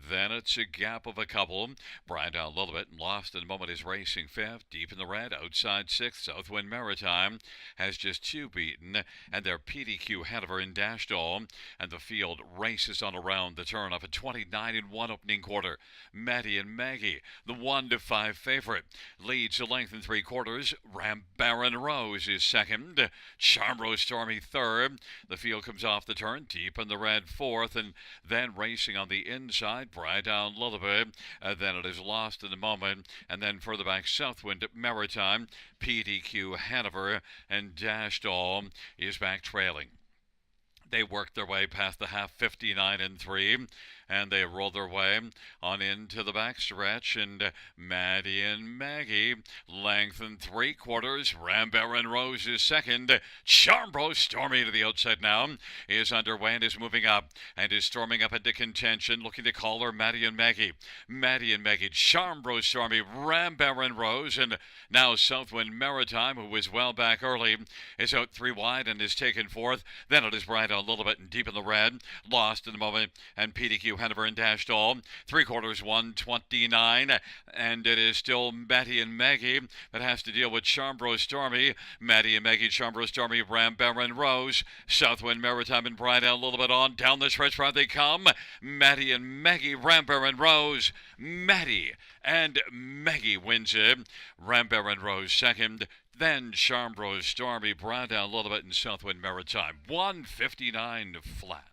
Then it's a gap of a couple. Brian down a little bit and lost in a moment is racing fifth. Deep in the red, outside sixth, Southwind Maritime has just two beaten, and they're PDQ ahead of her in Dash Doll. And the field races on around the turn of a 29-1 opening quarter. Maddie and Maggie, the 1-5 favorite, leads a length and 3/4. Ram Baron Rose is second. Chambro Stormy third. The field comes off the turn, deep in the red fourth, and then racing on the inside, Bright down a little bit. Then it is lost in a moment, and then further back, Southwind Maritime, PDQ Hanover, and Dash Doll is back trailing. They work their way past the half, 59-3, and they roll their way on into the backstretch, and Maddie and Maggie, length and 3/4. Rambert and Rose is second. Chambro Stormy to the outside now is underway and is moving up and is storming up into contention, looking to call her Maddie and Maggie. Maddie and Maggie, Chambro Stormy, Rambert and Rose, and now Southwind Maritime, who was well back early, is out 3 wide and is taken fourth. Then it is Bright a little bit and deep in the red, lost in the moment, and PDQ Hanover and Dash Doll, 3/4, 129, and it is still Maddie and Maggie that has to deal with Chambro Stormy. Maddie and Maggie, Chambro Stormy, Rambert and Rose, Southwind Maritime and Bright a little bit on, down the stretch where they come. Maddie and Maggie, Rambert and Rose, Maddie and Maggie wins it. Rambert and Rose second. Then Chambro Stormy, Bright down a little bit in Southwind Maritime, 159 flat.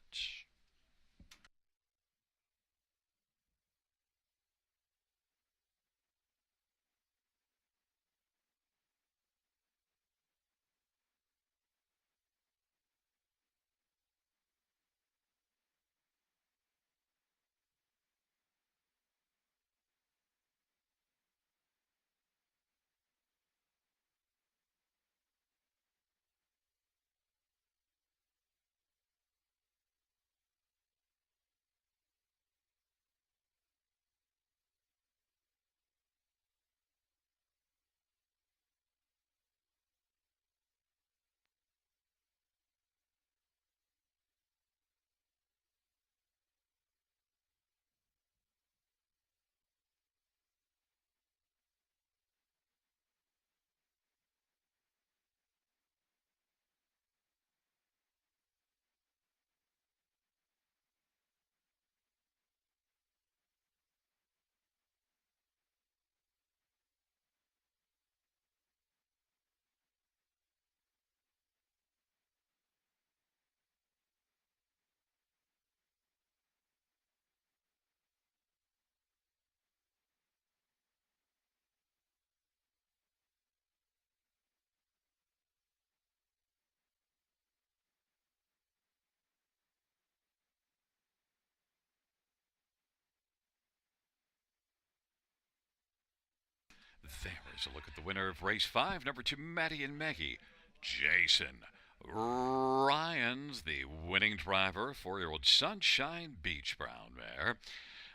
There is a look at the winner of race 5, number 2, Maddie and Maggie. Jason Ryan's the winning driver, 4-year-old Sunshine Beach Brown mare.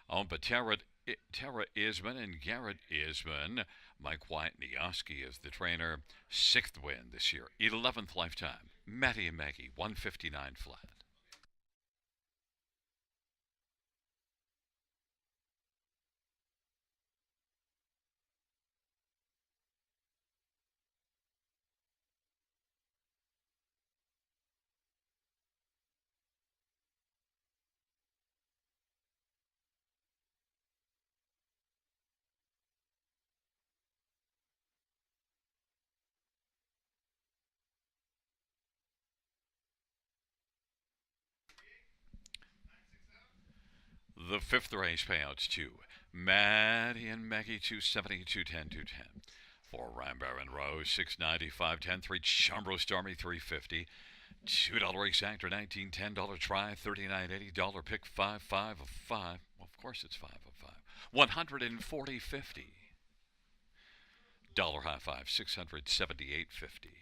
Owned by Tara Isman and Garrett Isman. Mike White Nioski is the trainer. 6th win this year, 11th lifetime. Maddie and Maggie, 159 flat. The 5th race payouts to Maddie and Maggie, 270, 210, 210. For Rambert and Rose, 690, 510, 3 Chambro Stormy, 350. $2 exactor, 19, $10 try, 39.80, dollar pick, 5 of 5. Well, of course it's 5 of 5. 140.50. Dollar high five, 678.50.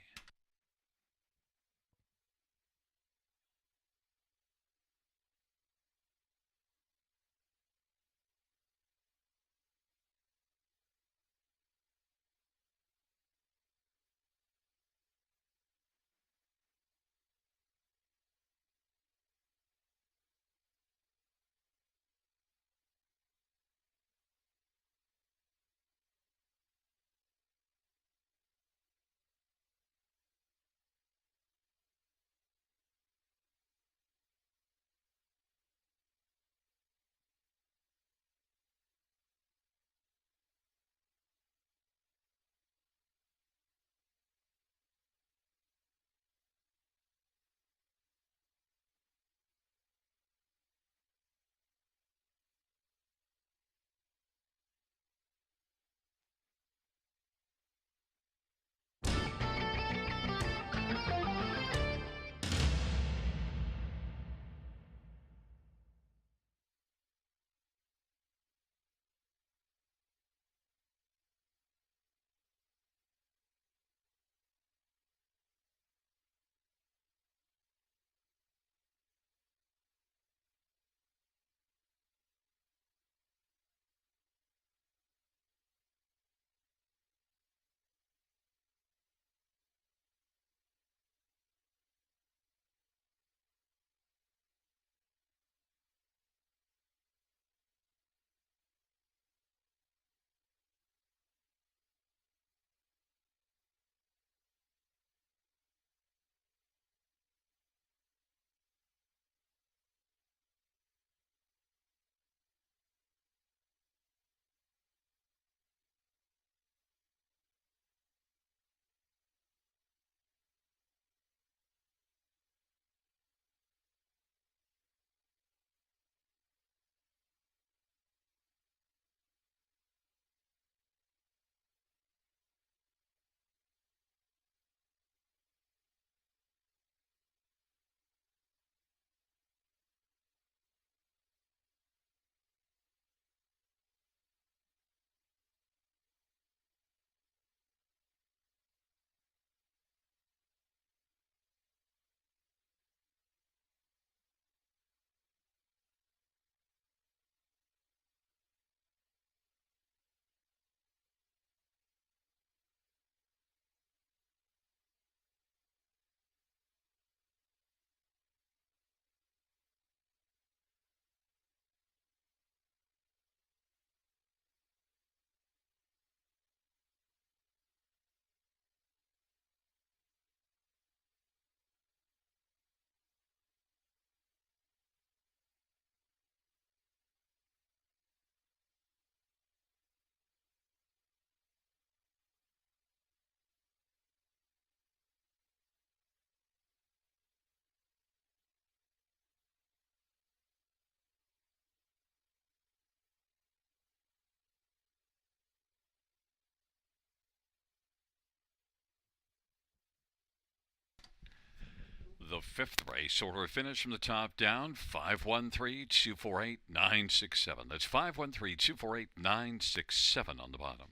The fifth race order finish from the top down, 513-248-967. That's 513-248-967 on the bottom.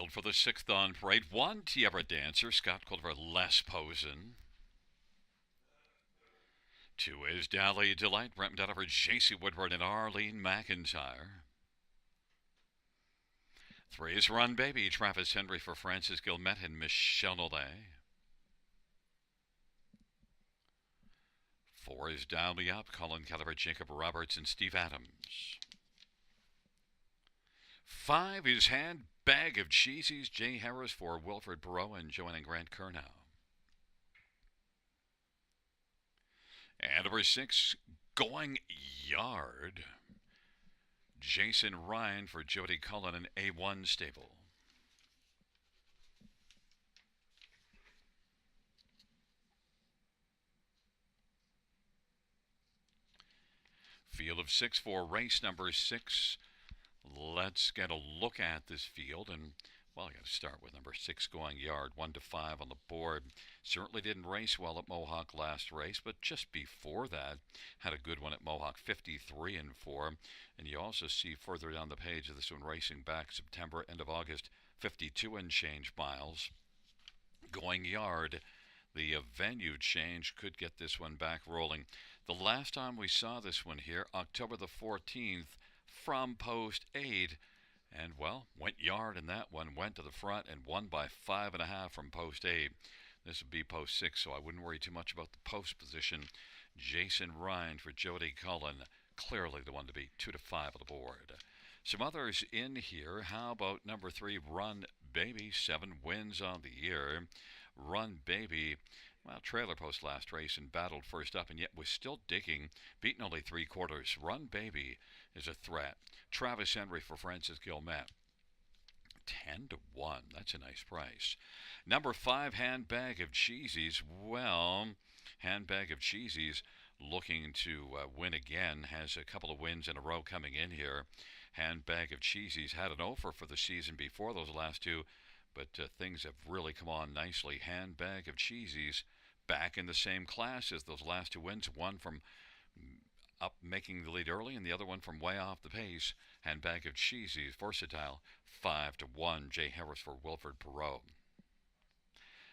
Field for the sixth on parade. One Tierra Dancer, Scott Culver less Posen. Two is Dally Delight, Brent Deliver, J.C. Woodward, and Arlene McIntyre. Three is Run Baby, Travis Henry for Francis Gilmet and Michelle Nollet. Four is Dial Me Up, Colin Caliber, Jacob Roberts, and Steve Adams. Five is Handbag of Cheesies, Jay Harris for Wilfred Perot and Joanne and Grant Kernow. And number six, Going Yard, Jason Ryan for Jody Cullen and A1 Stable. Field of six for race number six. Let's get a look at this field, and well, I got to start with number six, Going Yard, 1-5 on the board. Certainly didn't race well at Mohawk last race, but just before that, had a good one at Mohawk, 53-4. And you also see further down the page of this one, racing back September, end of August, 52 and change miles. Going Yard, the venue change could get this one back rolling. The last time we saw this one here, October the 14th, from post 8, and well, went yard in that one, went to the front and won by 5.5 from post 8. This would be post 6, so I wouldn't worry too much about the post position. Jason Ryan for Jody Cullen, clearly the one to beat, 2-5 on the board. Some others in here. How about number 3, Run Baby, 7 wins on the year. Run Baby, well, trailer post last race and battled first up, and yet was still digging, beaten only 3/4. Run Baby is a threat. Travis Henry for Francis Gilmet, 10-1. That's a nice price. Number 5, Handbag of Cheesies. Well, Handbag of Cheesies looking to win again. Has a couple of wins in a row coming in here. Handbag of Cheesies had an offer for the season before those last two, but things have really come on nicely. Handbag of Cheesies back in the same class as those last two wins. One from up making the lead early, and the other one from way off the pace. Handbag of Cheesies, versatile, 5-1. Jay Harris for Wilfred Perot.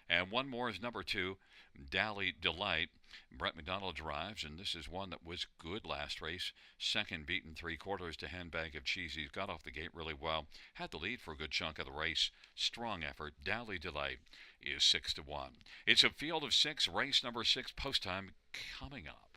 And one more is number 2, Dally Delight. Brett McDonald drives, and this is one that was good last race. Second beaten 3/4 to Handbag of Cheesies. Got off the gate really well. Had the lead for a good chunk of the race. Strong effort. Dally Delight is 6-1. It's a field of 6, race number 6, post time coming up.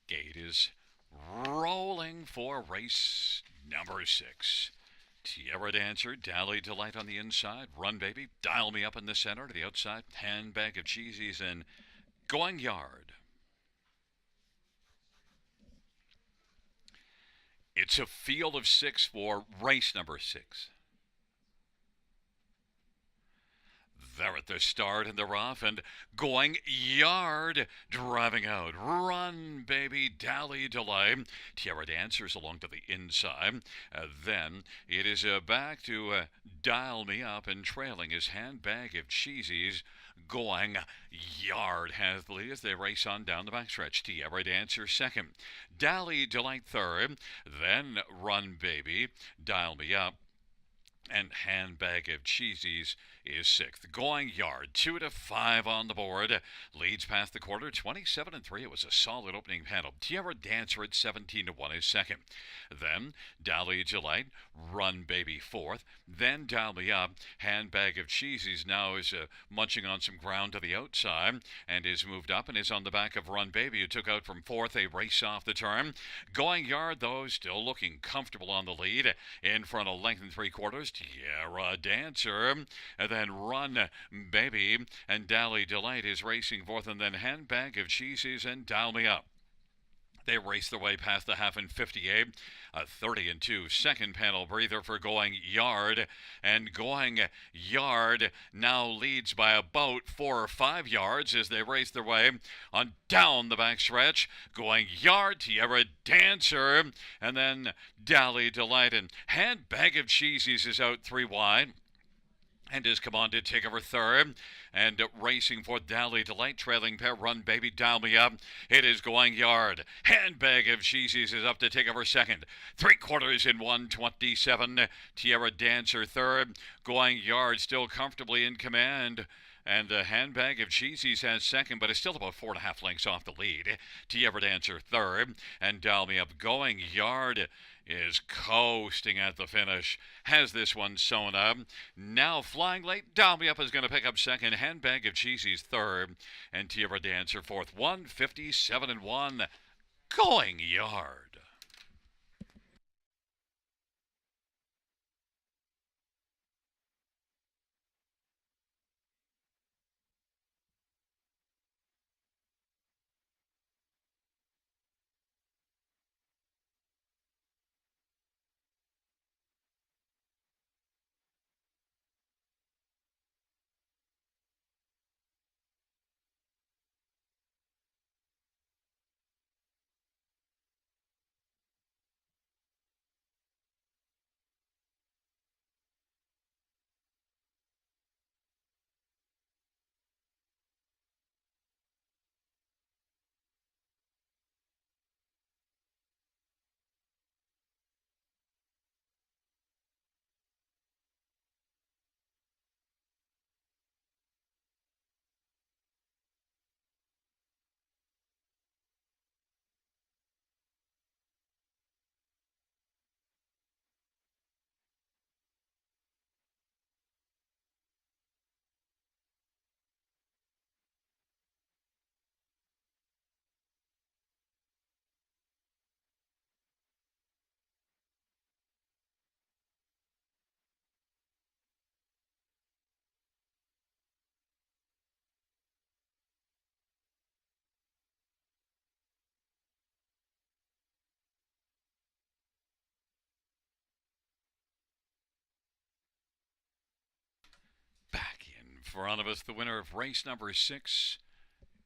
Gate is rolling for race number 6. Tierra Dancer, Dally Delight on the inside, Run Baby, Dial Me Up in the center to the outside, Handbag of Cheesies, and Going Yard. It's a field of 6 for race number 6. They're at the start and they're off and going yard, driving out. Run, baby, Dally Delay. Tierra Dancers along to the inside. Then it is back to Dial Me Up, and trailing his Handbag of Cheesies. Going yard has the lead as they race on down the backstretch. Tierra Dancer second. Dally Delight third. Then Run, baby, Dial Me Up, and Handbag of Cheesies is sixth. Going yard, 2-5 on the board. Leads past the quarter, 27-3. It was a solid opening panel. Tierra Dancer at 17-1 is second. Then Dally Delight, Run Baby fourth. Then Dial Me Up. Handbag of Cheesies now is munching on some ground to the outside and is moved up and is on the back of Run Baby, who took out from fourth. A race off the turn. Going yard, though, still looking comfortable on the lead. In front of length and 3/4. Tierra Dancer. And then Run Baby and Dally Delight is racing fourth, and then Handbag of Cheesies and Dial Me Up. They race their way past the half in 58, a 30-2 second panel breather for Going Yard, and Going Yard now leads by about 4 or 5 yards as they race their way on down the backstretch. Going Yard, Tierra Dancer, and then Dally Delight, and Handbag of Cheesies is out 3 wide and is come on to take over third. And racing for Dally Delight, trailing pair Run Baby, Dial Me Up. It is Going Yard. Handbag of Cheesies is up to take over second. 3/4 in 1:27. Tierra Dancer third. Going Yard still comfortably in command. And the Handbag of Cheesies has second, but is still about 4.5 lengths off the lead. Tierra Dancer third. And Dial Me Up. Going Yard is coasting at the finish. Has this one sewn up. Now flying late. Dial Me Up is going to pick up second. Handbag of Cheesies third. And Tierra Dancer fourth. 1:57-1. Going Yard. Back in front of us, the winner of race number 6.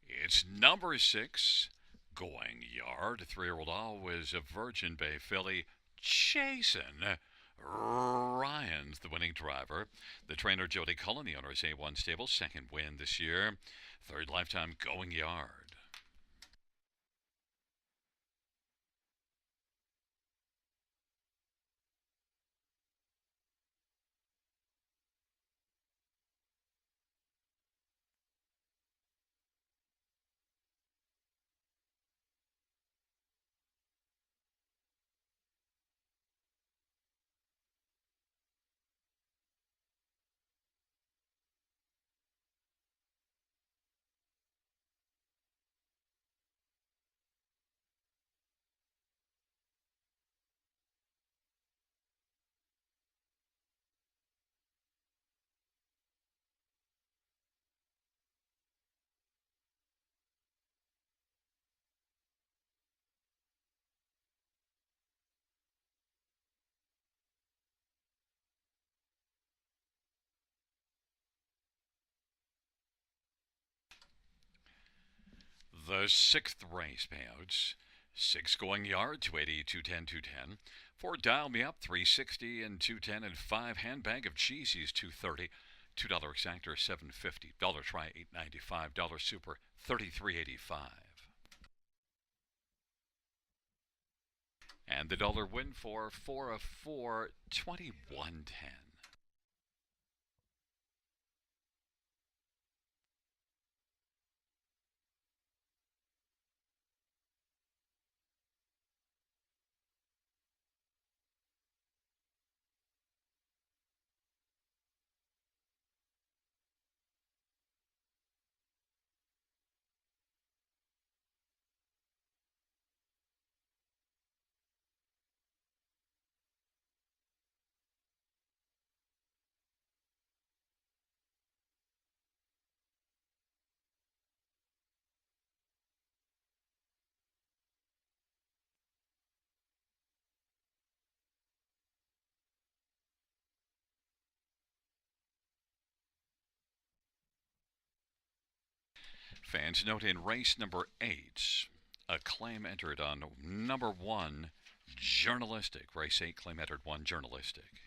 It's number 6, Going Yard. A 3-year-old always a Virgin Bay filly. Jason Ryan's the winning driver. The trainer, Jody Cullen, the owner is A1 Stable. Second win this year. Third lifetime, Going Yard. the sixth race payouts. 6 going yard, 280, 210, 210. 4 dial me up, 360 and 210. And 5 handbag of cheesies, 230. $2 exactor, $7.50. Dollar try, $8.95. Dollar super, $33.85. And the dollar win for 4 of 4, $21.10. Fans note in race number 8, a claim entered on number 1, journalistic. Race 8, claim entered 1, journalistic.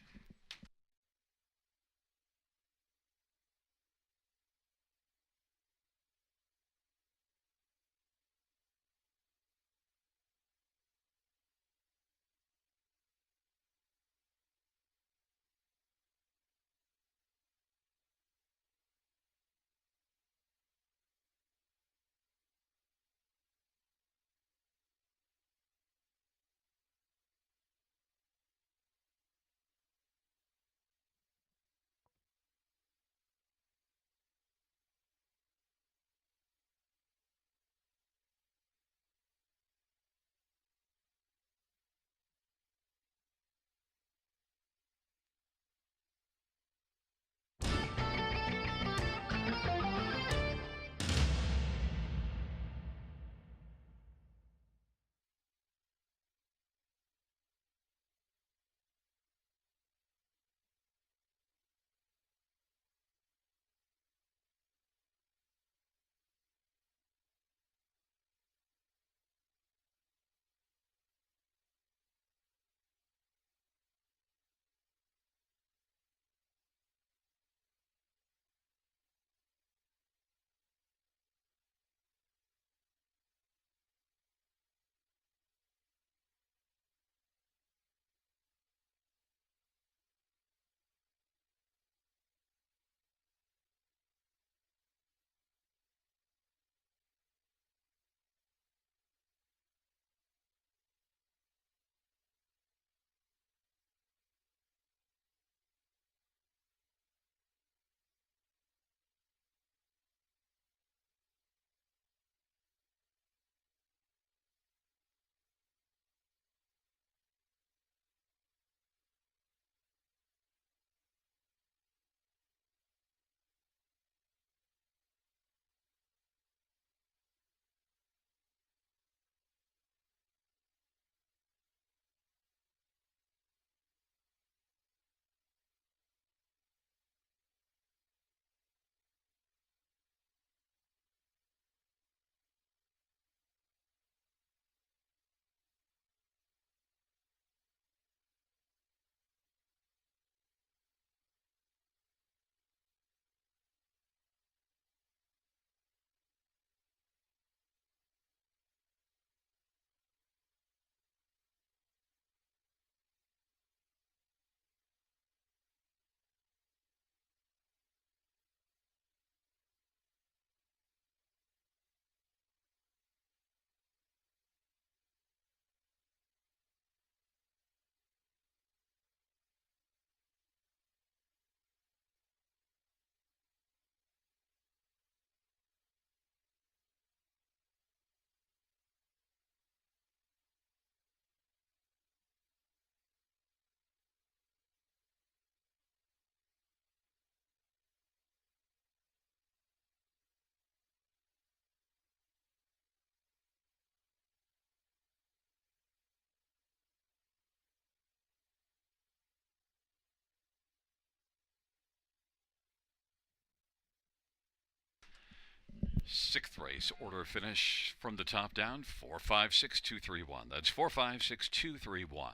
Sixth race, order of finish from the top down, 456-231. That's 456-231.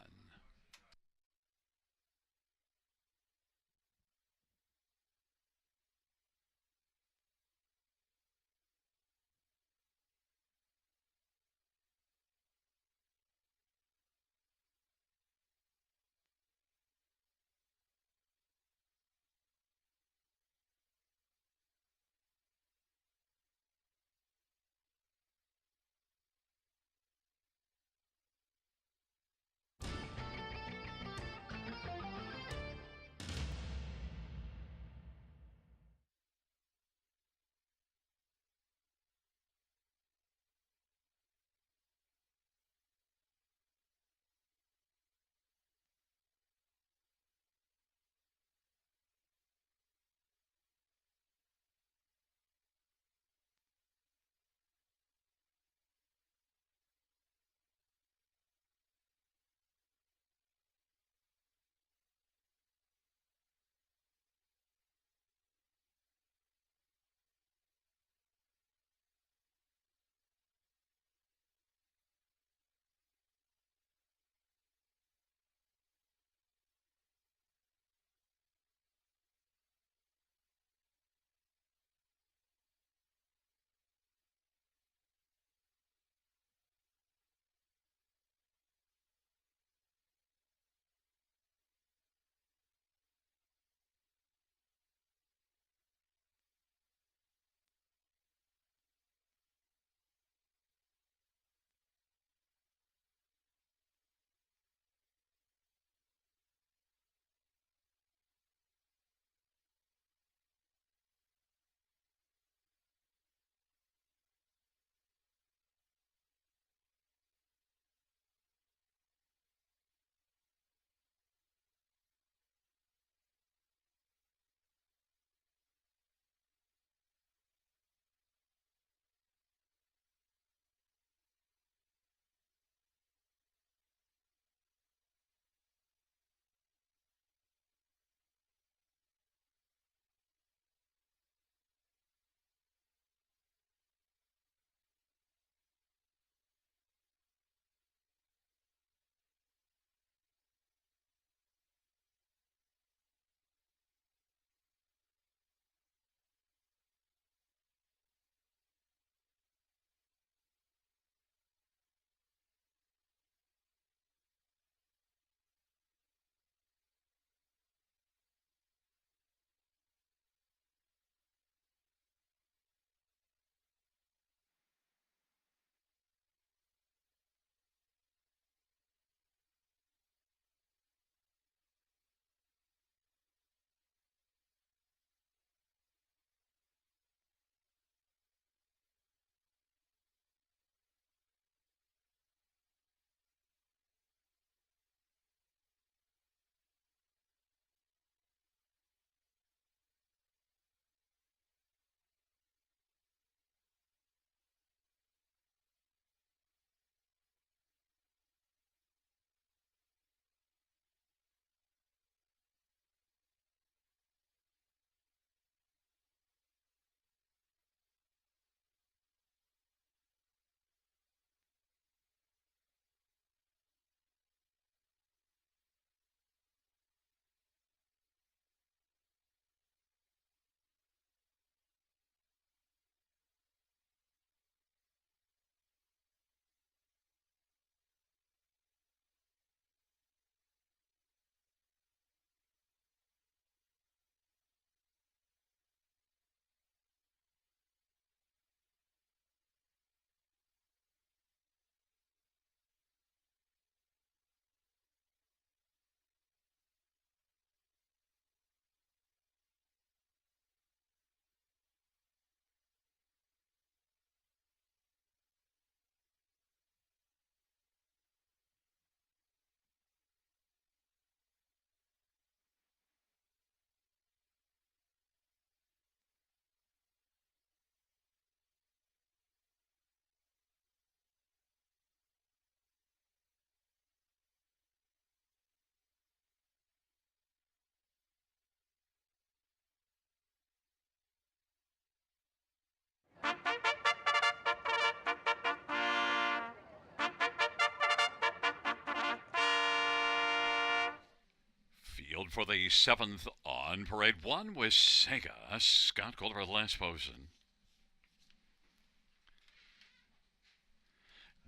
for the 7th on parade. 1 with Sega. Scott Calder, last position.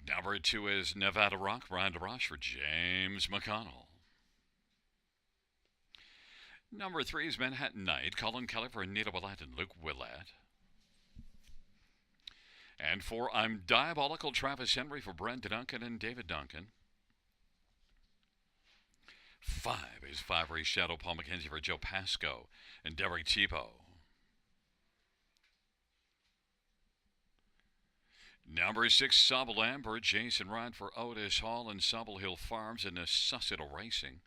Number 2 is Nevada Rock, Brian DeRoche for James McConnell. Number 3 is Manhattan Night, Colin Kelly for Anita Willett and Luke Willett. And 4, I'm Diabolical, Travis Henry for Brent Duncan and David Duncan. 5 is Fiery Shadow, Paul McKenzie for Joe Pasco and Derek Cheapo. Number 6, Sobble Amber, Jason Ryan for Otis Hall and Sobble Hill Farms and Susseto Racing.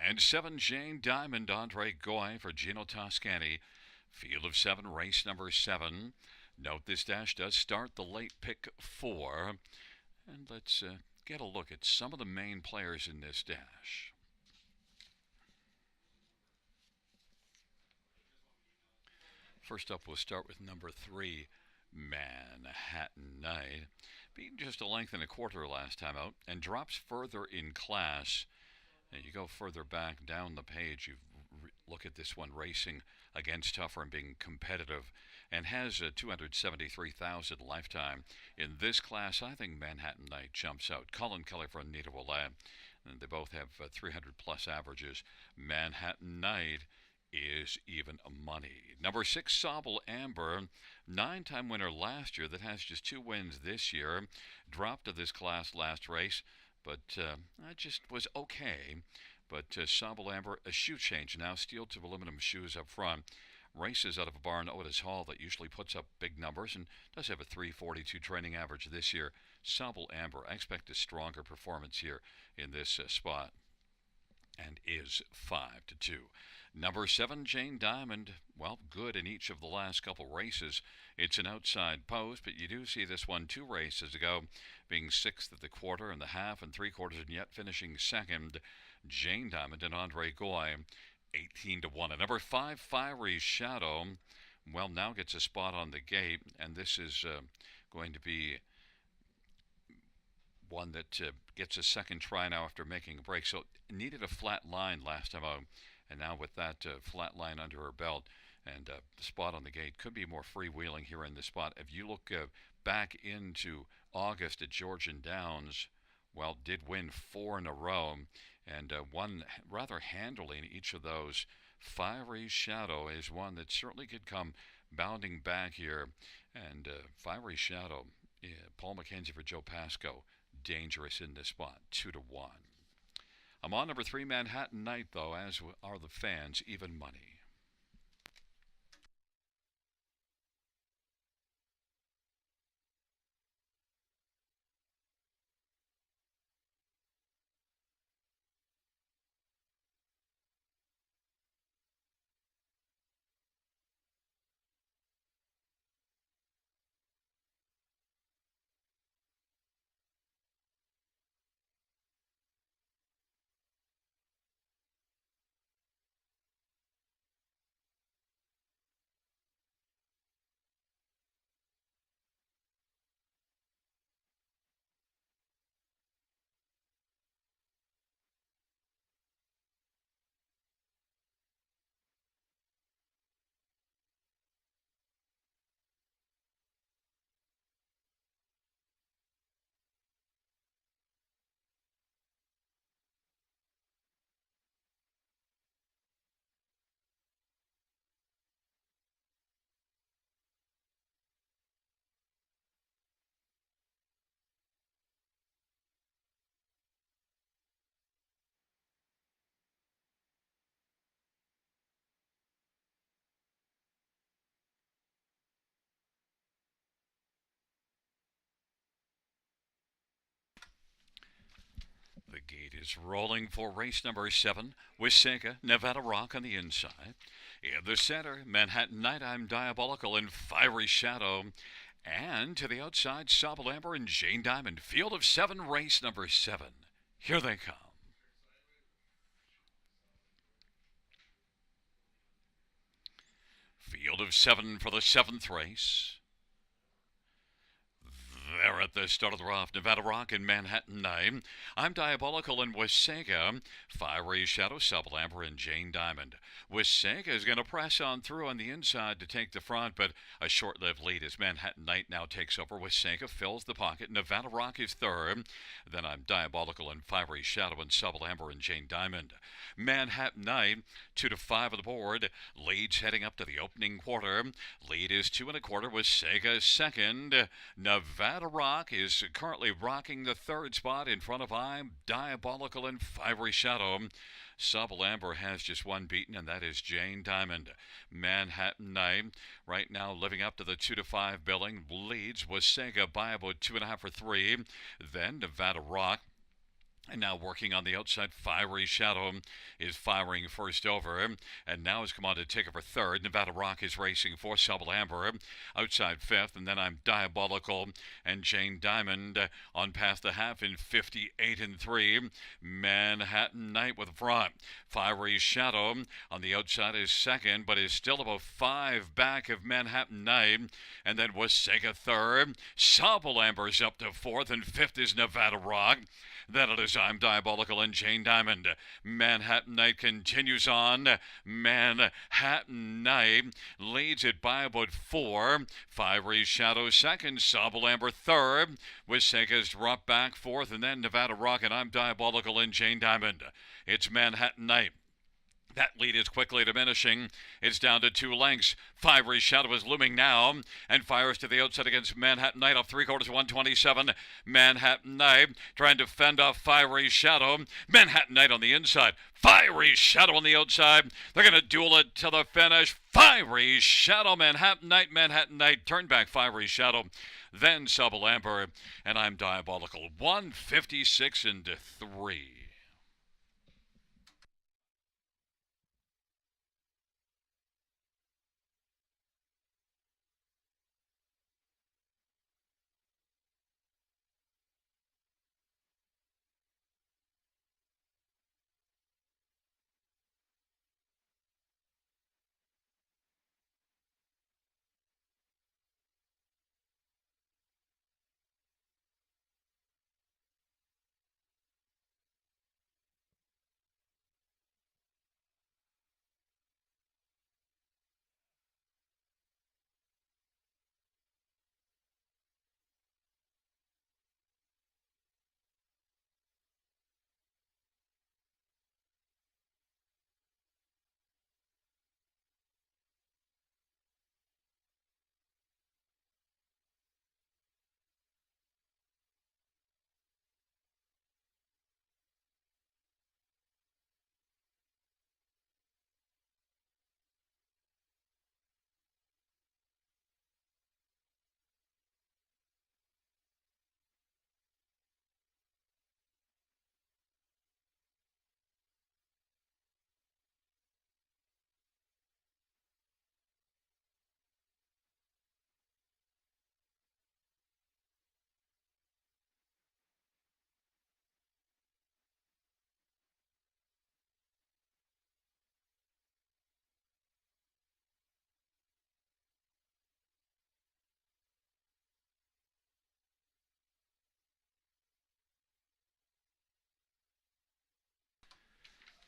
And 7, Jane Diamond, Andre Goy for Gino Toscani. Field of 7, race number 7. Note this dash does start the late pick 4. And let's get a look at some of the main players in this dash. First up, we'll start with number 3, Manhattan Night. Beaten just a length and a quarter last time out and drops further in class. And you go further back down the page, you look at this one racing against tougher and being competitive, and has a 273,000 lifetime. In this class, I think Manhattan Night jumps out. Colin Kelly for Anita Willett, and they both have 300 plus averages. Manhattan Night is even money. Number 6, Sobble Amber, 9-time winner last year that has just 2 wins this year. Dropped to this class last race, but I just was okay. But Sobble Amber, a shoe change now, steel to aluminum shoes up front. Races out of a barn, Otis Hall, that usually puts up big numbers and does have a 342 training average this year. Sobble Amber, I expect a stronger performance here in this spot, and is 5-2. Number 7, Jane Diamond, well, good in each of the last couple races. It's an outside post, but you do see this one 2 races ago, being 6th at the quarter and the half and 3/4, and yet finishing 2nd. Jane Diamond and Andre Goy, 18-1. And number 5, Fiery Shadow, well, now gets a spot on the gate, and this is going to be one that gets a second try now after making a break. So needed a flat line last time out, and now with that flat line under her belt and the spot on the gate, could be more freewheeling here in this spot. If you look back into August at Georgian Downs, well, did win 4 in a row and won rather handily in each of those. Fiery Shadow is one that certainly could come bounding back here. And Fiery Shadow, Paul McKenzie for Joe Pasco, dangerous in this spot, 2-1. I'm on number 3, Manhattan Night, though, as are the fans, even money. The gate is rolling for race number 7 with Sega, Nevada Rock on the inside. In the center, Manhattan Night, I'm Diabolical and Fiery Shadow. And to the outside, Sobble Amber and Jane Diamond. Field of 7, race number 7. Here they come. Field of 7 for the 7th race. There There at the start of the rough, Nevada Rock and Manhattan Night. I'm Diabolical and Wasaga. Fiery Shadow, Supple Amber, and Jane Diamond. Wasaga is going to press on through on the inside to take the front, but a short-lived lead as Manhattan Night now takes over. Wasaga fills the pocket. Nevada Rock is third. Then I'm Diabolical and Fiery Shadow and Supple Amber and Jane Diamond. Manhattan Night, 2-5 on the board. Leads heading up to the opening quarter. Lead is 2 1/4. Wasaga second. Nevada Rock is currently rocking the third spot in front of I'm Diabolical and Fiery Shadow. Supple Amber has just one beaten, and that is Jane Diamond. Manhattan Night right now living up to the 2-5 billing. Leads Wasaga by about 2.5 or 3. Then Nevada Rock. And now working on the outside, Fiery Shadow is firing first over, and now has come on to take over third. Nevada Rock is racing for Supple Amber, outside fifth, and then I'm Diabolical and Jane Diamond on past the half in 58-3. Manhattan Night with front. Fiery Shadow on the outside is second, but is still about 5 back of Manhattan Night, and then Wasaga third. Supple Amber's up to fourth, and fifth is Nevada Rock. Then it is I'm Diabolical and Jane Diamond. Manhattan Night continues on. Manhattan Night leads it by about 4. Fiery Shadow second. Supple Amber third. Wasaga's dropped back fourth. And then Nevada Rock and I'm Diabolical and Jane Diamond. It's Manhattan Night. That lead is quickly diminishing. It's down to 2 lengths. Fiery Shadow is looming now and fires to the outside against Manhattan Night off 3/4, 127. Manhattan Night trying to fend off Fiery Shadow. Manhattan Night on the inside. Fiery Shadow on the outside. They're going to duel it to the finish. Fiery Shadow, Manhattan Night, turn back Fiery Shadow. Then Supple Amber, and I'm Diabolical. 156-3.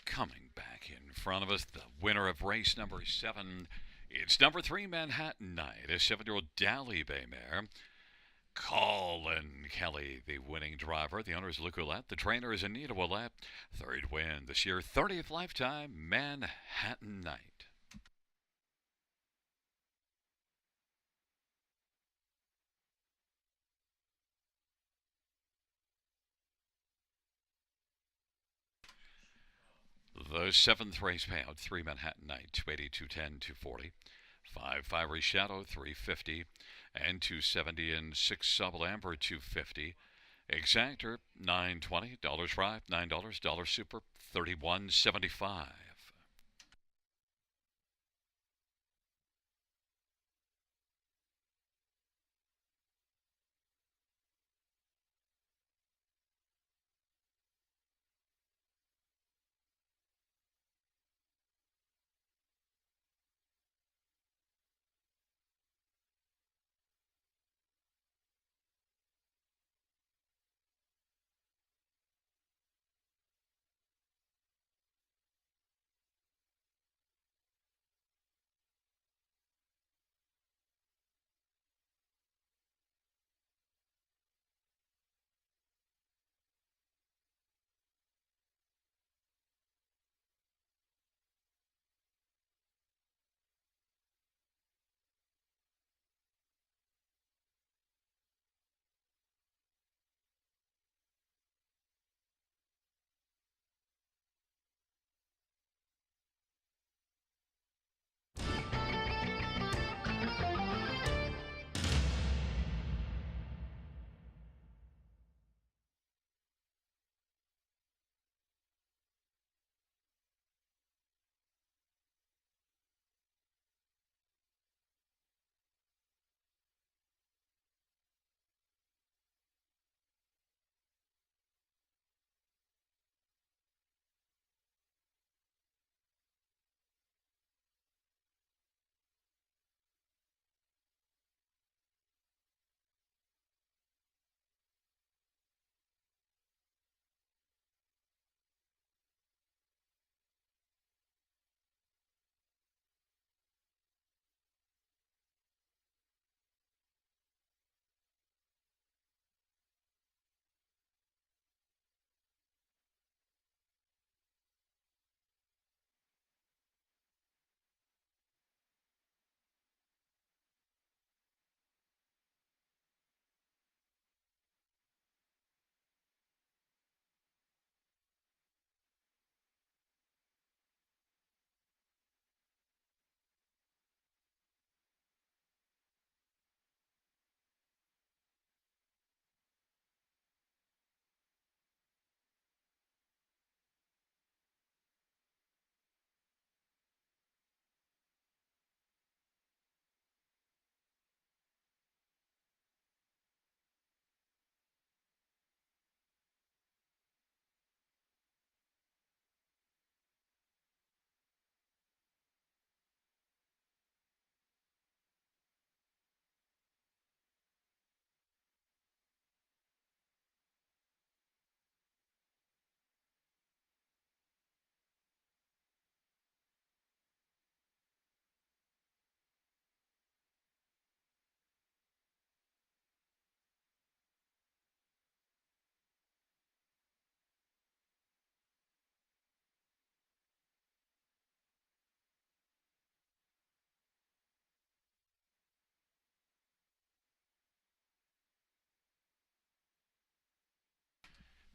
Coming back in front of us, the winner of race number 7. It's number 3, Manhattan Night, a 7-year-old Dally Bay mare. Colin Kelly, the winning driver. The owner is Luke Ouellette. The trainer is Anita Ouellette. Third win this year, 30th lifetime, Manhattan Night. The 7th race payout, 3 Manhattan Night, 280, 210, 240. 5 Fiery Shadow, 350, and 270, and 6 Supple Amber, 250. Exactor, $9.20, dollars Prime, $9, dollar Super, $31.75.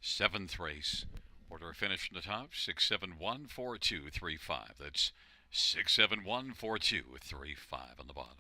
Seventh race. Order of finish from the top 6714235. That's 6714235 on the bottom.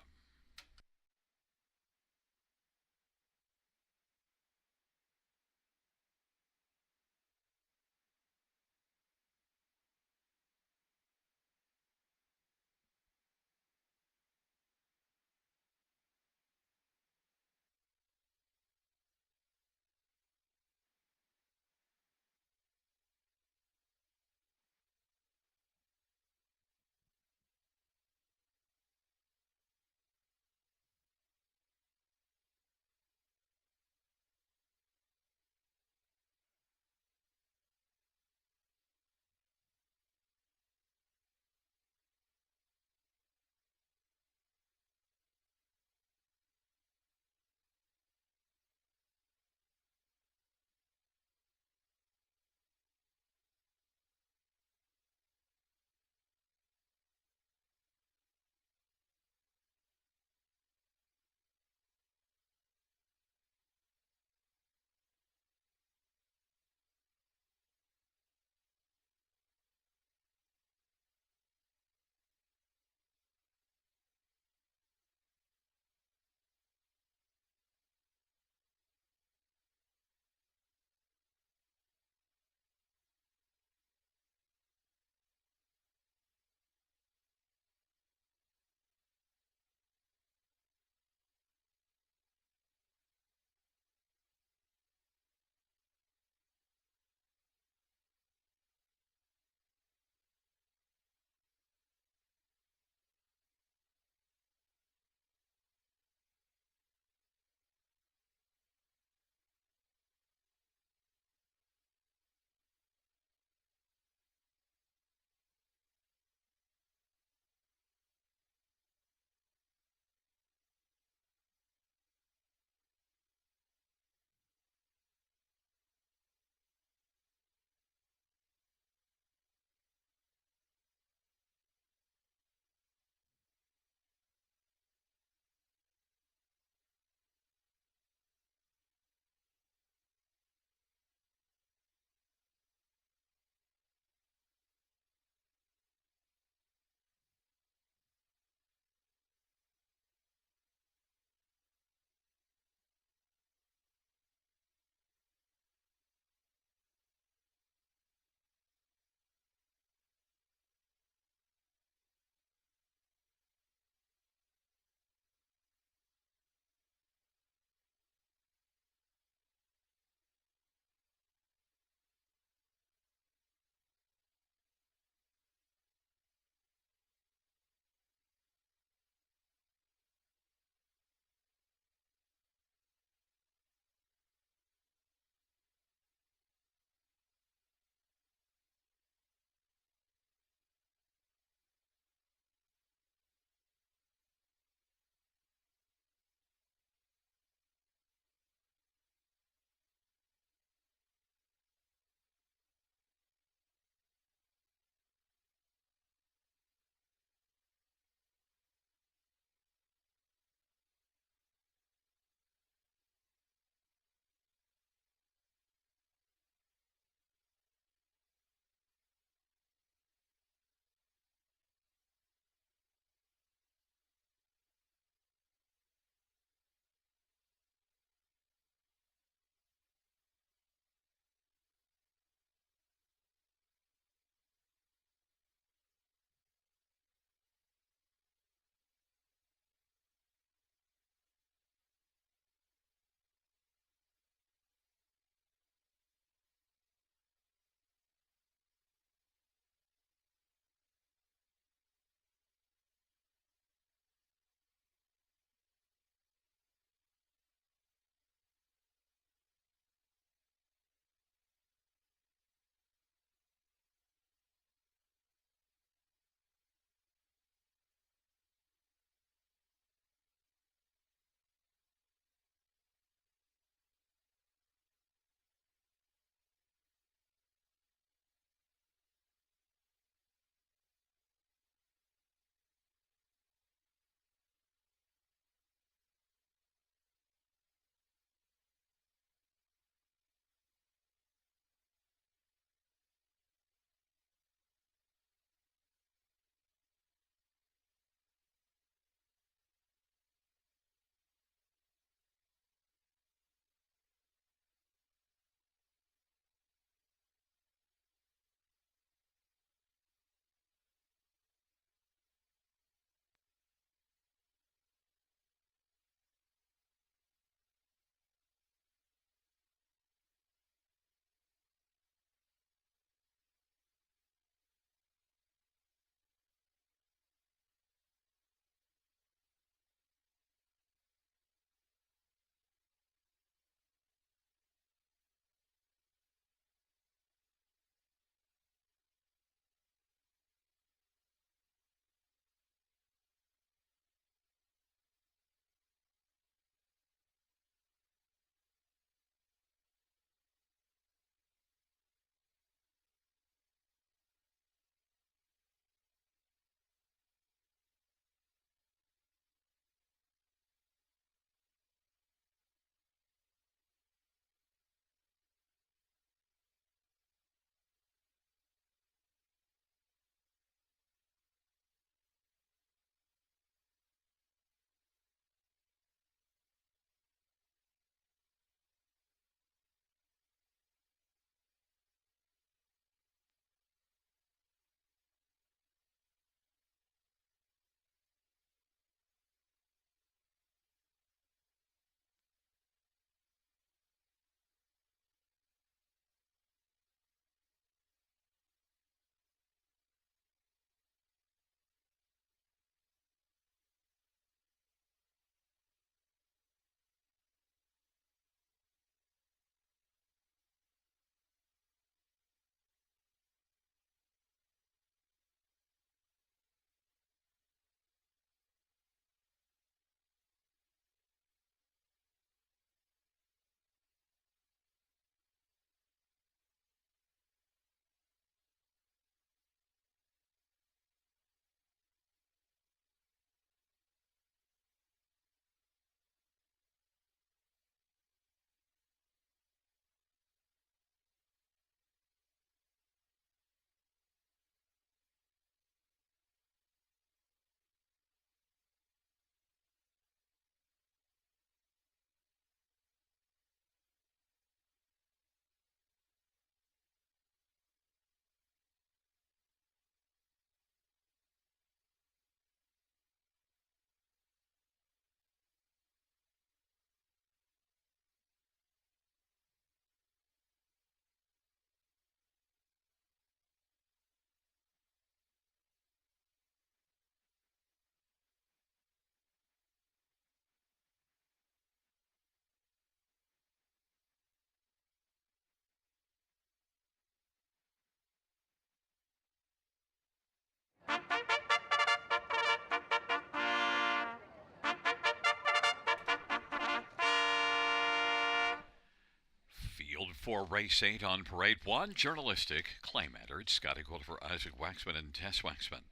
For race 8 on parade 1, journalistic claim entered Scotty Quilter for Isaac Waxman and Tess Waxman.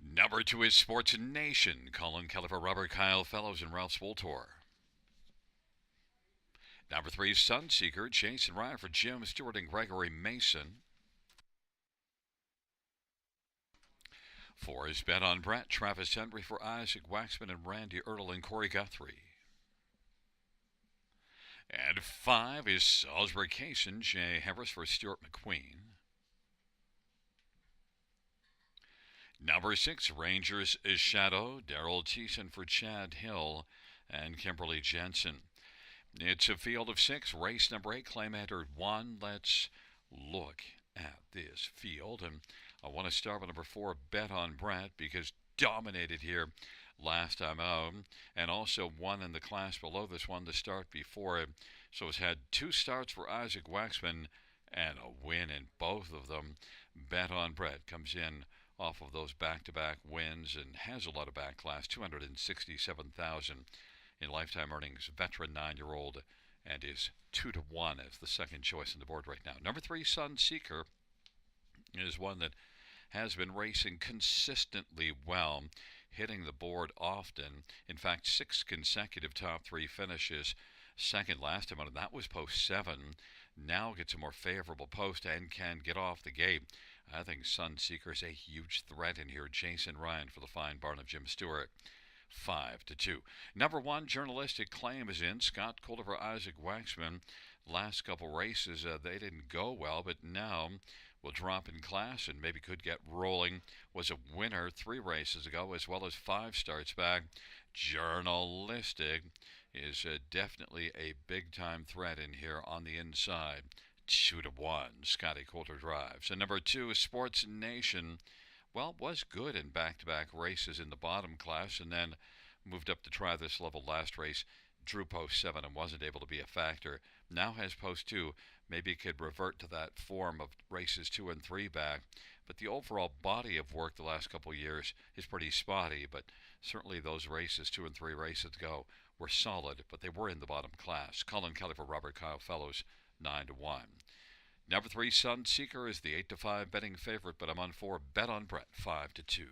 Number 2 is Sports Nation, Colin Kelly for Robert Kyle Fellows and Ralph Spoltor. Number 3 is Sunseeker, Jason Ryan for Jim Stewart and Gregory Mason. 4 is Bet on Brett, Travis Henry for Isaac Waxman and Randy Ertl and Corey Guthrie. And 5 is Salisbury Cason, Jay Harris for Stuart McQueen. Number 6, Rangers is Shadow, Daryl Thiessen for Chad Hill and Kimberly Jensen. It's a field of 6, race number 8, claim entered 1. Let's look at this field. And I want to start with number 4, Bet on Brett, because dominated here last time out, and also won in the class below this one, the start before it. So it's had 2 starts for Isaac Waxman and a win in both of them. Bet on Brett comes in off of those back-to-back wins and has a lot of back class, $267,000 in lifetime earnings. Veteran 9-year-old, and is 2-1 as the second choice on the board right now. Number 3, Sunseeker, is one that has been racing consistently well, hitting the board often. In fact, 6 consecutive top 3 finishes. Second last time out, and that was post 7. Now gets a more favorable post and can get off the gate. I think Sunseeker is a huge threat in here. Jason Ryan for the fine barn of Jim Stewart. 5-2. Number 1, journalistic claim is in. Scott Coulter for Isaac Waxman. Last couple races, they didn't go well, but now will drop in class and maybe could get rolling. Was a winner 3 races ago, as well as 5 starts back. Journalistic is definitely a big-time threat in here on the inside. 2-1, Scotty Coulter drives. And number 2 is Sports Nation. Well, was good in back-to-back races in the bottom class, and then moved up to try this level last race. Drew post 7 and wasn't able to be a factor. Now has post 2. Maybe could revert to that form of races 2 and 3 back. But the overall body of work the last couple of years is pretty spotty. But certainly those races, 2 and 3 races ago, were solid, but they were in the bottom class. Colin Kelly for Robert Kyle Fellows, 9-1. Number 3, Sunseeker is the 8-5 betting favorite, but I'm on 4, Bet on Brett, 5-2.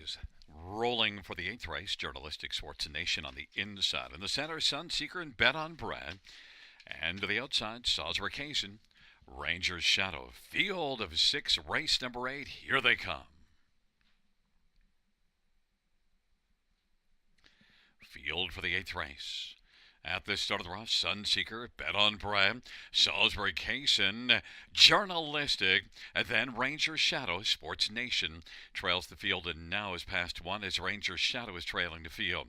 is rolling for the eighth race. Journalistic Sports Nation on the inside. In the center, Sunseeker and Bet on Brad. And to the outside, Salisbury Kaysen, Rangers Shadow. Field of six, race number 8. Here they come. Field for the eighth race. At the start of the round, Sunseeker, Bet on Brad, Salisbury Kaysen, Journalistic, and then Ranger Shadow. Sports Nation trails the field and now is past one as Ranger Shadow is trailing the field.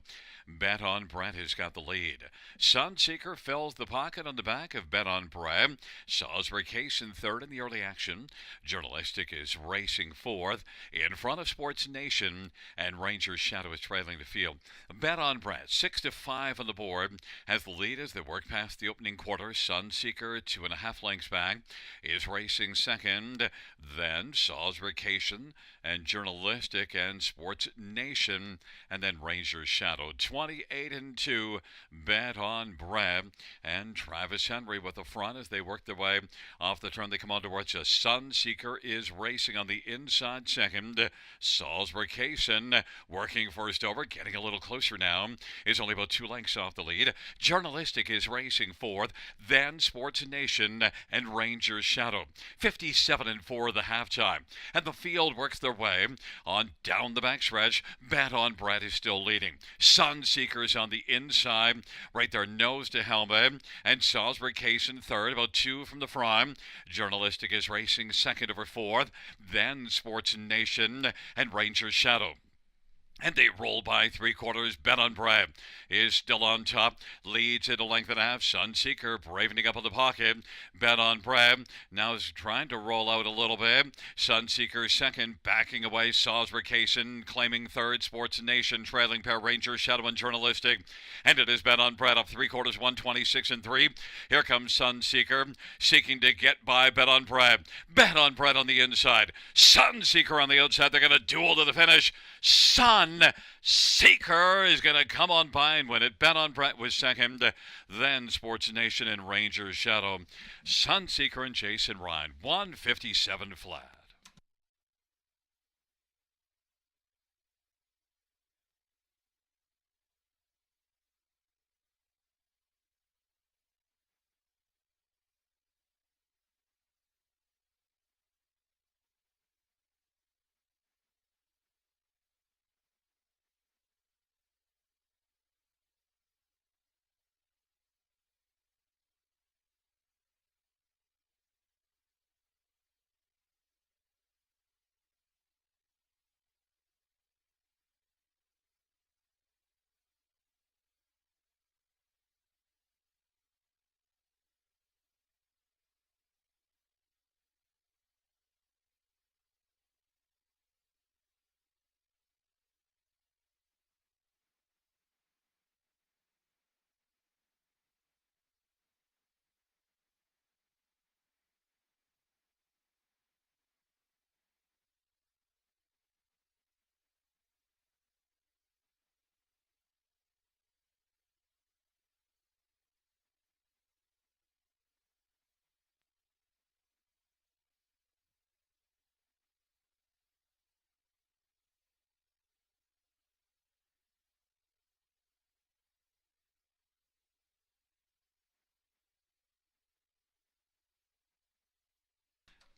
Bet on Brad has got the lead. Sunseeker fills the pocket on the back of Bet on Brad. Salisbury Kaysen third in the early action. Journalistic is racing fourth in front of Sports Nation, and Ranger Shadow is trailing the field. Bet on Brad 6-5 on the board has the lead as they work past the opening quarter. Sunseeker 2.5 lengths back is racing second. Then Salisbury Kaysen and Journalistic and Sports Nation, and then Ranger Shadow. 28-2, Bet on Brad and Travis Henry with the front as they work their way off the turn. They come on towards us. Sunseeker is racing on the inside second. Salisbury Kaysen working first over, getting a little closer now, is only about 2 lengths off the lead. Journalistic is racing fourth, then Sports Nation and Ranger Shadow. 57-4 the halftime, and the field works their way on down the backstretch. Bet on Brad is still leading. Sunseeker's on the inside, right there, nose to helmet, and Salisbury Kaysen third, about 2 from the front. Journalistic is racing second over fourth, then Sports Nation and Ranger Shadow. And they roll by 3/4. Bet on Brad is still on top. Leads at a length and a half. Sunseeker bravening up in the pocket. Bet on Brad now is trying to roll out a little bit. Sunseeker second, backing away. Salisbury Kaysen claiming third. Sports Nation trailing pair. Ranger Shadow and Journalistic. And it is Bet on Brad up 3/4. 126-3. Here comes Sunseeker seeking to get by Bet on Brad. Bet on Brad on the inside. Sunseeker on the outside. They're going to duel to the finish. Sunseeker is going to come on by and win it. Bet on Brett was second, then Sports Nation and Ranger Shadow. Sunseeker and Jason Ryan, 157 flat.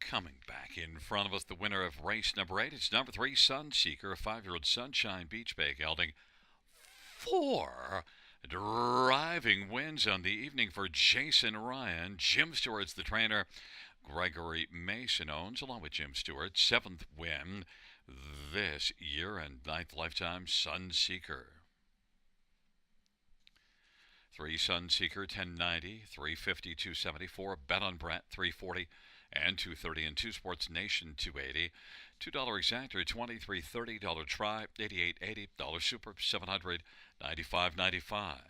Coming back in front of us, the winner of race number 8. It's number 3, Sunseeker, a 5-year-old Sunshine Beach Bay gelding. 4 driving wins on the evening for Jason Ryan. Jim Stewart's the trainer. Gregory Mason owns, along with Jim Stewart, 7th win this year and 9th lifetime. Sunseeker. 3 Sunseeker, 1090, 350, 274. Bet on Brett, 340 and 230, and 2 Sports Nation, 280. $2 exactor, $23.30. $1 try, $88.80. $1 super, $795.95.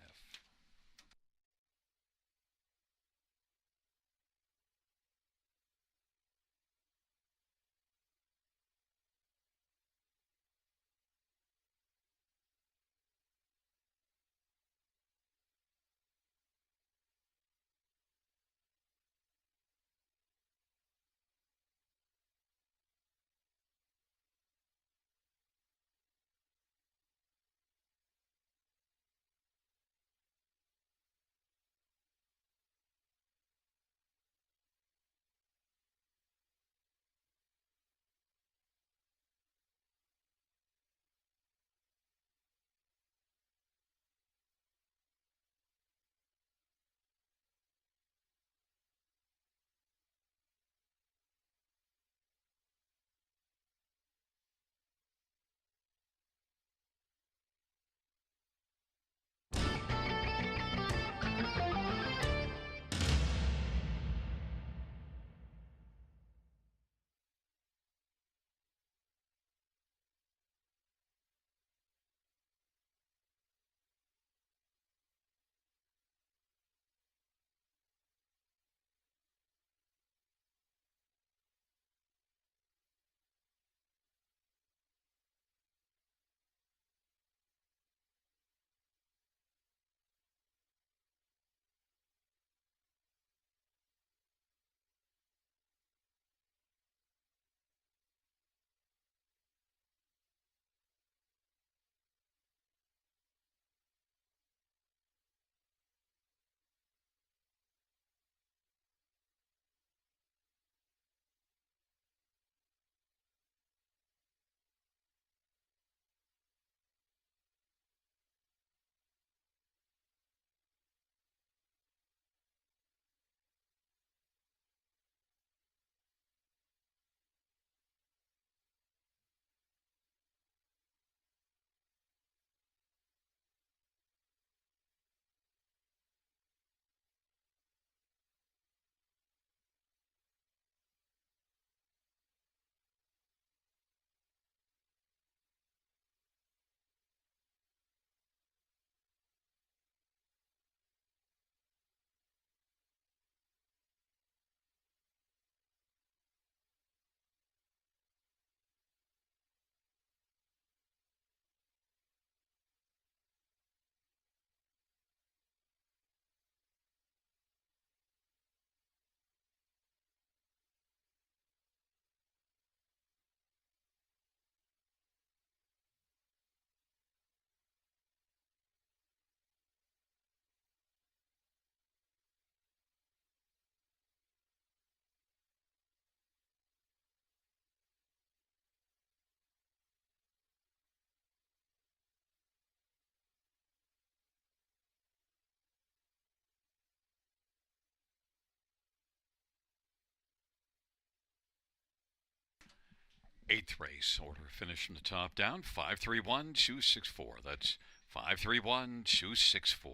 Eighth race, order finish from the top down, 531264. That's 531264.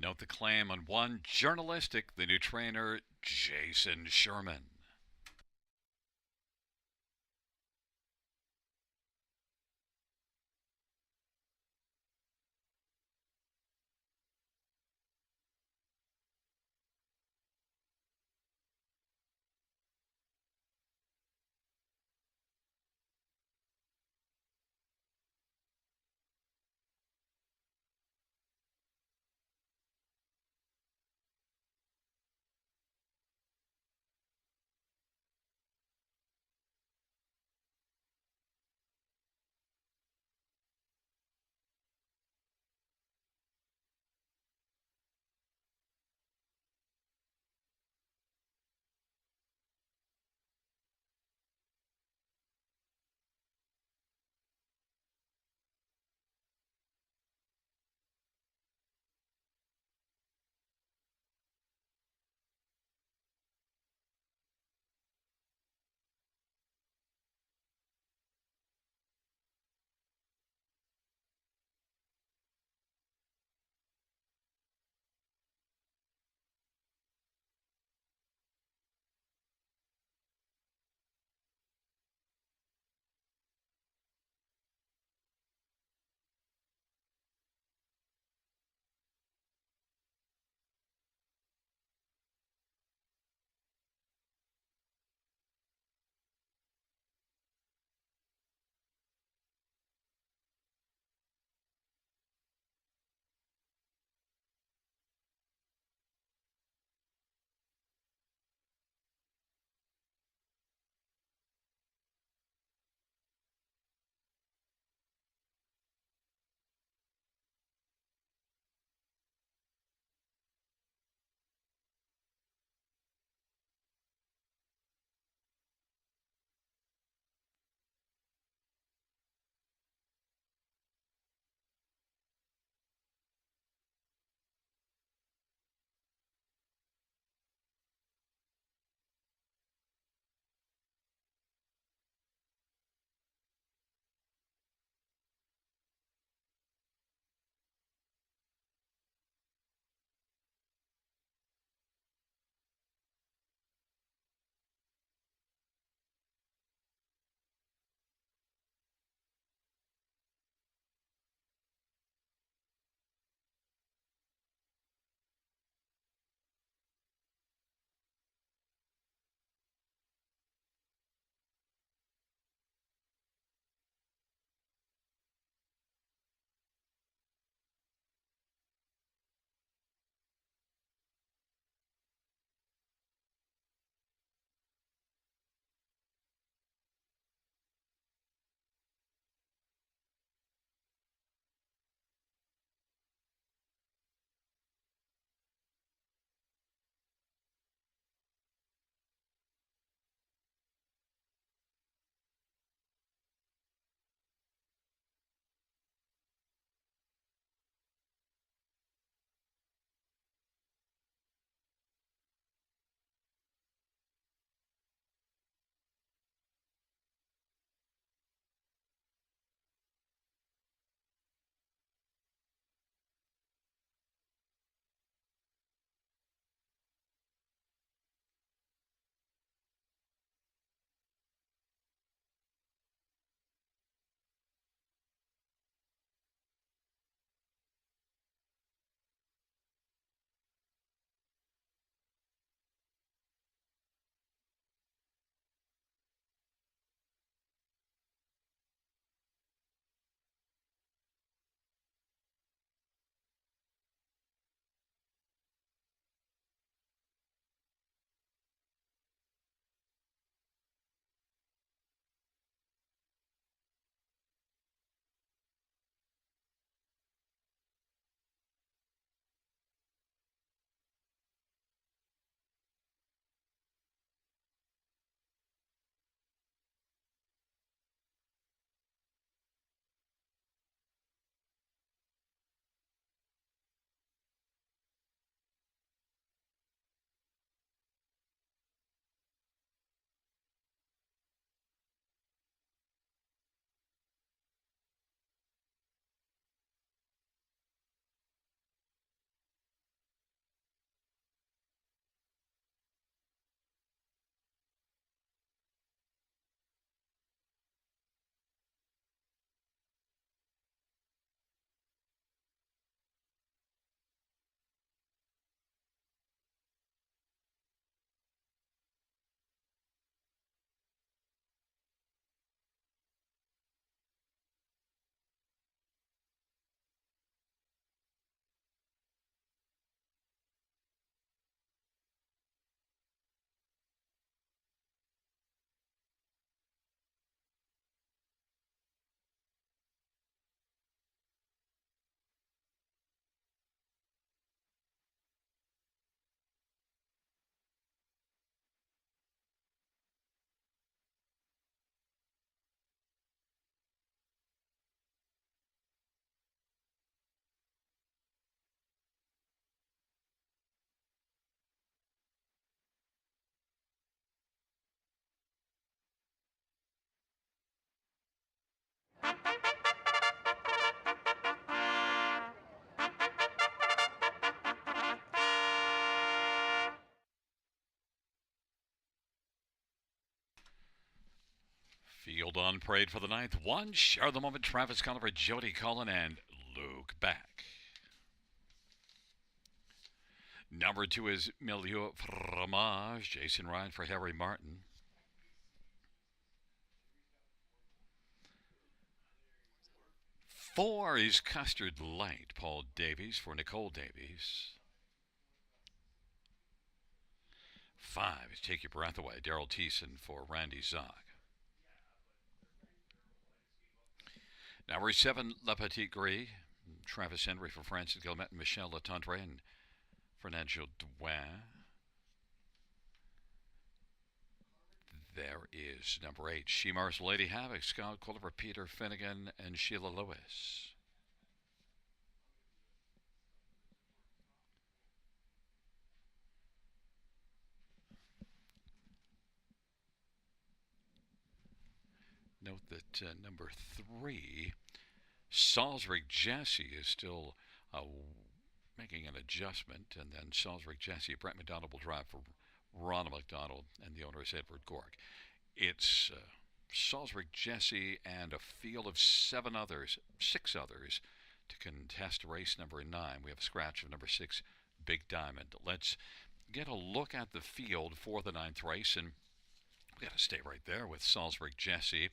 Note the claim on one, journalistic, the new trainer, Jason Sherman. Field on parade for the ninth one. Share the moment. Travis Culliver, Jody Cullen, and Luke Beck. Number 2 is Milieu Fromage. Jason Ryan for Harry Martin. 4 is Custard Light. Paul Davies for Nicole Davies. 5 is Take Your Breath Away. Daryl Thiessen for Randy Zock. Number 7, Le Petit Gris. Travis Henry for Francis Guillemette and Michelle Latendre and Fernando Douin. There is number 8, Shemar's Lady Havoc. Scott Culliver, Peter Finnegan, and Sheila Lewis. Note that number 3, Salisbury Jesse, is still making an adjustment, and then Salisbury Jesse, Brent McDonald will drive for Ronald McDonald, and the owner is Edward Gork. It's Salisbury Jesse and a field of 6 others to contest race number 9. We have a scratch of number 6, Big Diamond. Let's get a look at the field for the 9th race, and we got to stay right there with Salisbury Jesse.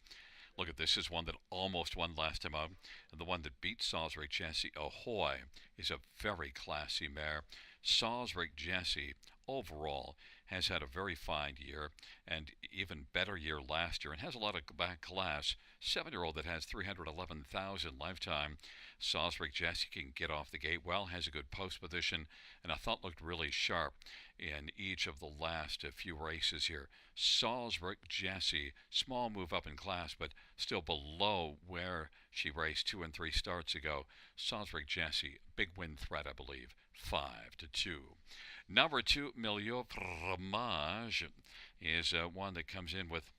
Look at this. Is one that almost won last time out. And the one that beat Salisbury Jesse, Ahoy, is a very classy mare. Salisbury Jesse, overall, has had a very fine year and even better year last year and has a lot of back class. 7-year-old that has 311,000 lifetime. Salisbury Jesse can get off the gate well, has a good post position, and I thought looked really sharp in each of the last few races here. Salisbury Jesse, small move up in class, but still below where she raced 2 and 3 starts ago. Salisbury Jesse, big win threat, I believe, 5-2. Number 2, Milieu Fromage, is one that comes in with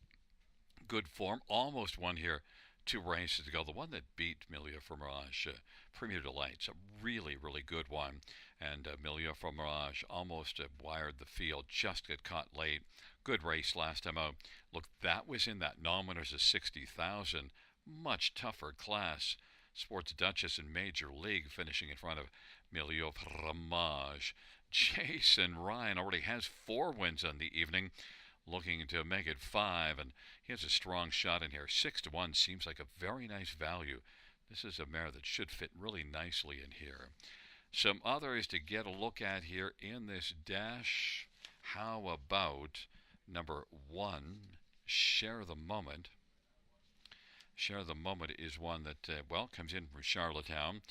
good form. Almost won here 2 races ago. The one that beat Milieu Fromage, Premier Delight's a really, really good one. And Milieu Fromage almost wired the field, just got caught late. Good race last time out. Look, that was in that non-winners of 60,000. Much tougher class. Sports Duchess in Major League finishing in front of Milieu Fromage. Jason Ryan already has 4 wins on the evening, looking to make it 5, and he has a strong shot in here. 6-1 seems like a very nice value. This is a mare that should fit really nicely in here. Some others to get a look at here in this dash. How about number 1, Share the Moment? Share the Moment is one that, comes in from Charlottetown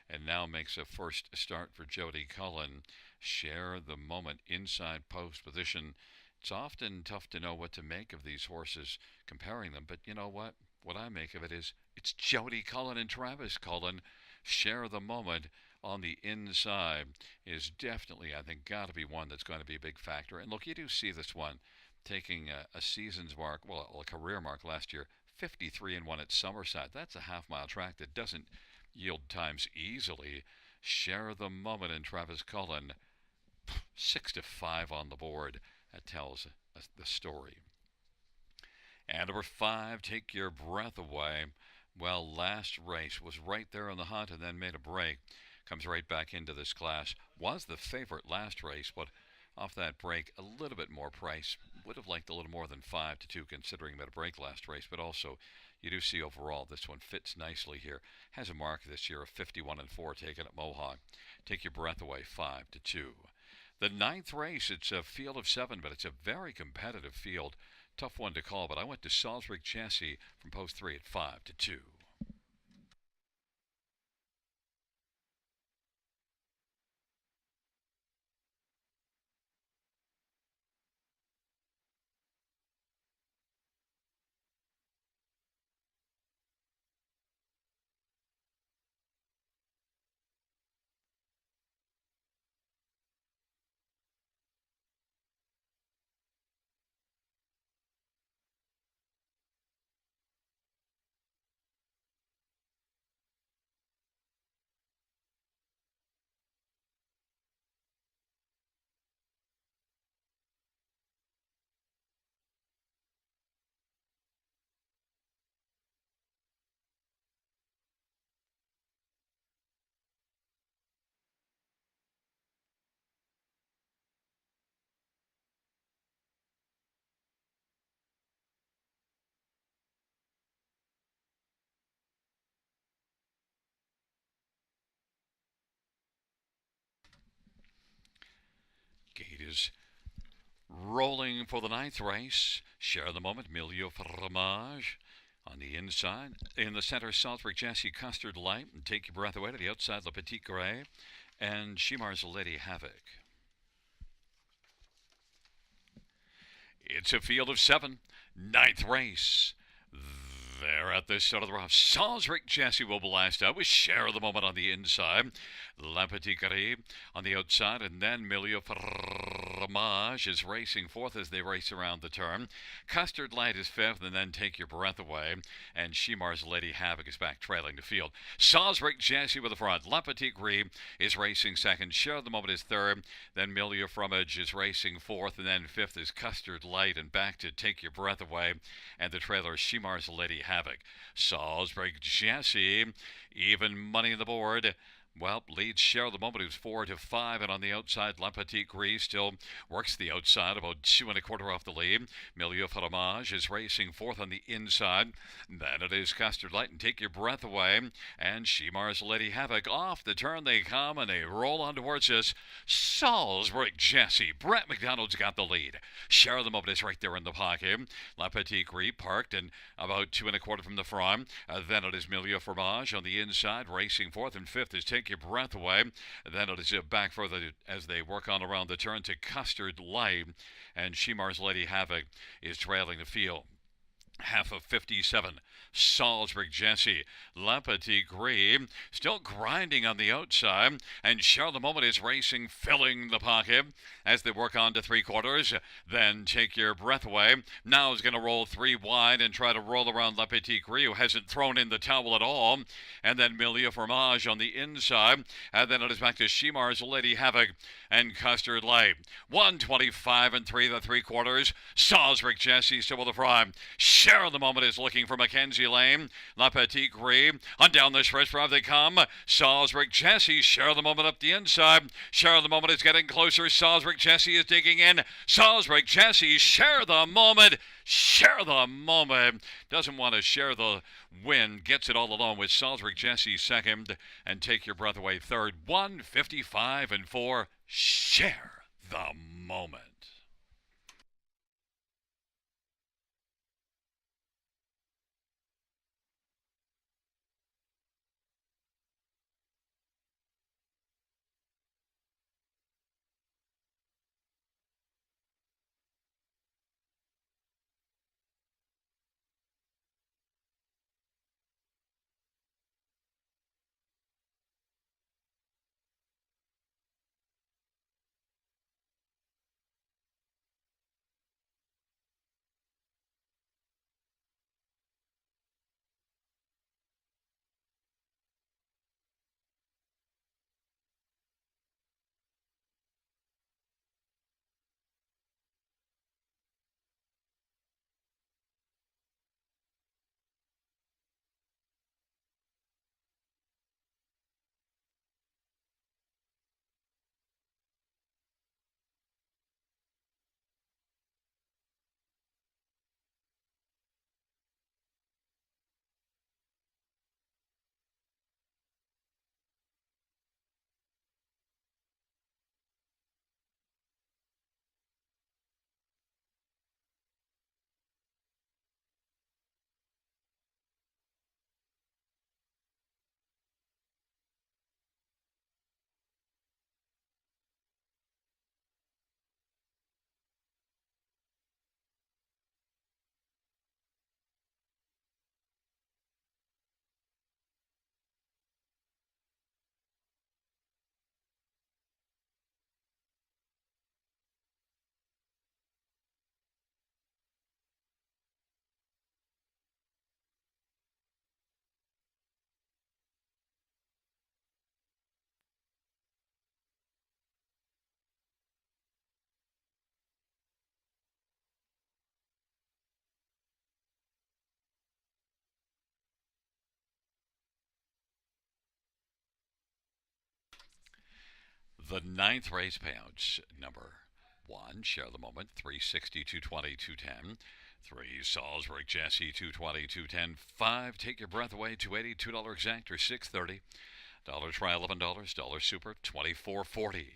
and now makes a first start for Jody Cullen. Share the Moment, inside post position. It's often tough to know what to make of these horses, comparing them, but you know what? What I make of it is it's Jody Cullen and Travis Cullen. Share the Moment on the inside is definitely, I think, got to be one that's going to be a big factor. And look, you do see this one taking a season's mark, a career mark last year, 53-1 at Somerset. That's a half-mile track that doesn't yield times easily. Share the Moment and Travis Cullen, 6-5 on the board. That tells the story. And number 5, Take Your Breath Away. Well, last race was right there on the hunt and then made a break. Comes right back into this class. Was the favorite last race, but off that break, a little bit more price. Would have liked a little more than 5-2 considering that a break last race, but also you do see overall this one fits nicely here. Has a mark this year of 51-4 taken at Mohawk. Take Your Breath Away, 5-2. The 9th race, it's a field of 7, but it's a very competitive field. Tough one to call, but I went to Salisbury Jesse from post 3 at 5-2. is rolling for the ninth race. Share the moment, Milieu Fromage. On the inside, in the center, Salisbury Jesse Custard Light. And take your breath away to the outside, Le Petit Gray. And Shimar's Lady Havoc. It's a field of 7. Ninth race. There at the start of the rough, Salisbury Jesse will blast out with Share the Moment on the inside. La Petite Gris on the outside, and then Milieu Fromage is racing fourth as they race around the turn. Custard Light is fifth, and then Take Your Breath Away. And Shimar's Lady Havoc is back trailing the field. Salisbury Jesse with the front. La Petite Gris is racing second. Share the Moment is third. Then Milieu Fromage is racing fourth, and then fifth is Custard Light, and back to Take Your Breath Away. And the trailer is Shimar's Lady Havoc. Salisbury Jesse, even money on the board. Well, leads Share the Moment, who's 4-5, and on the outside, La Petite Gris still works the outside, about 2 1/4 off the lead. Milieu Fromage is racing fourth on the inside. Then it is Custard Light and Take Your Breath Away, and Shimar's Lady Havoc. Off the turn they come, and they roll on towards us. Salisbury Jesse. Brett McDonald's got the lead. Share the Moment is right there in the pocket. La Petite Gris parked and about 2 1/4 from the front. Then it is Milieu Fromage on the inside, racing fourth, and fifth is Take Your Breath Away. Then it is back further as they work on around the turn to Custard Light, and Shimar's Lady Havoc is trailing the field. Half of 57. Salisbury Jesse. La Petite Gris still grinding on the outside, and Share the Moment is racing, filling the pocket as they work on to 3/4. Then Take Your Breath Away. Now is going to roll 3 wide and try to roll around La Petite Gris, who hasn't thrown in the towel at all. And then Milieu Fromage on the inside. And then it is back to Shimar's Lady Havoc and Custard Light. 125 and 3 the 3/4. Salisbury Jesse still with the prime. Share the Moment is looking for Mackenzie Lane. La Petite Gris on down the stretch drive they come. Salisbury Jesse. Share the Moment up the inside. Share the Moment is getting closer. Salisbury Jesse is digging in. Salisbury Jesse. Share the Moment. Share the Moment. Doesn't want to share the win. Gets it all alone with Salisbury Jesse second and Take Your Breath Away third. 155 and 4. Share the Moment. The ninth race payouts. Number 1, Share the Moment, 360, 220, 210. 3, Salisbury Jesse, 220, 210. 5, Take Your Breath Away, 280, $2 exact or $6.30. Dollar try $11, dollar super $24.40.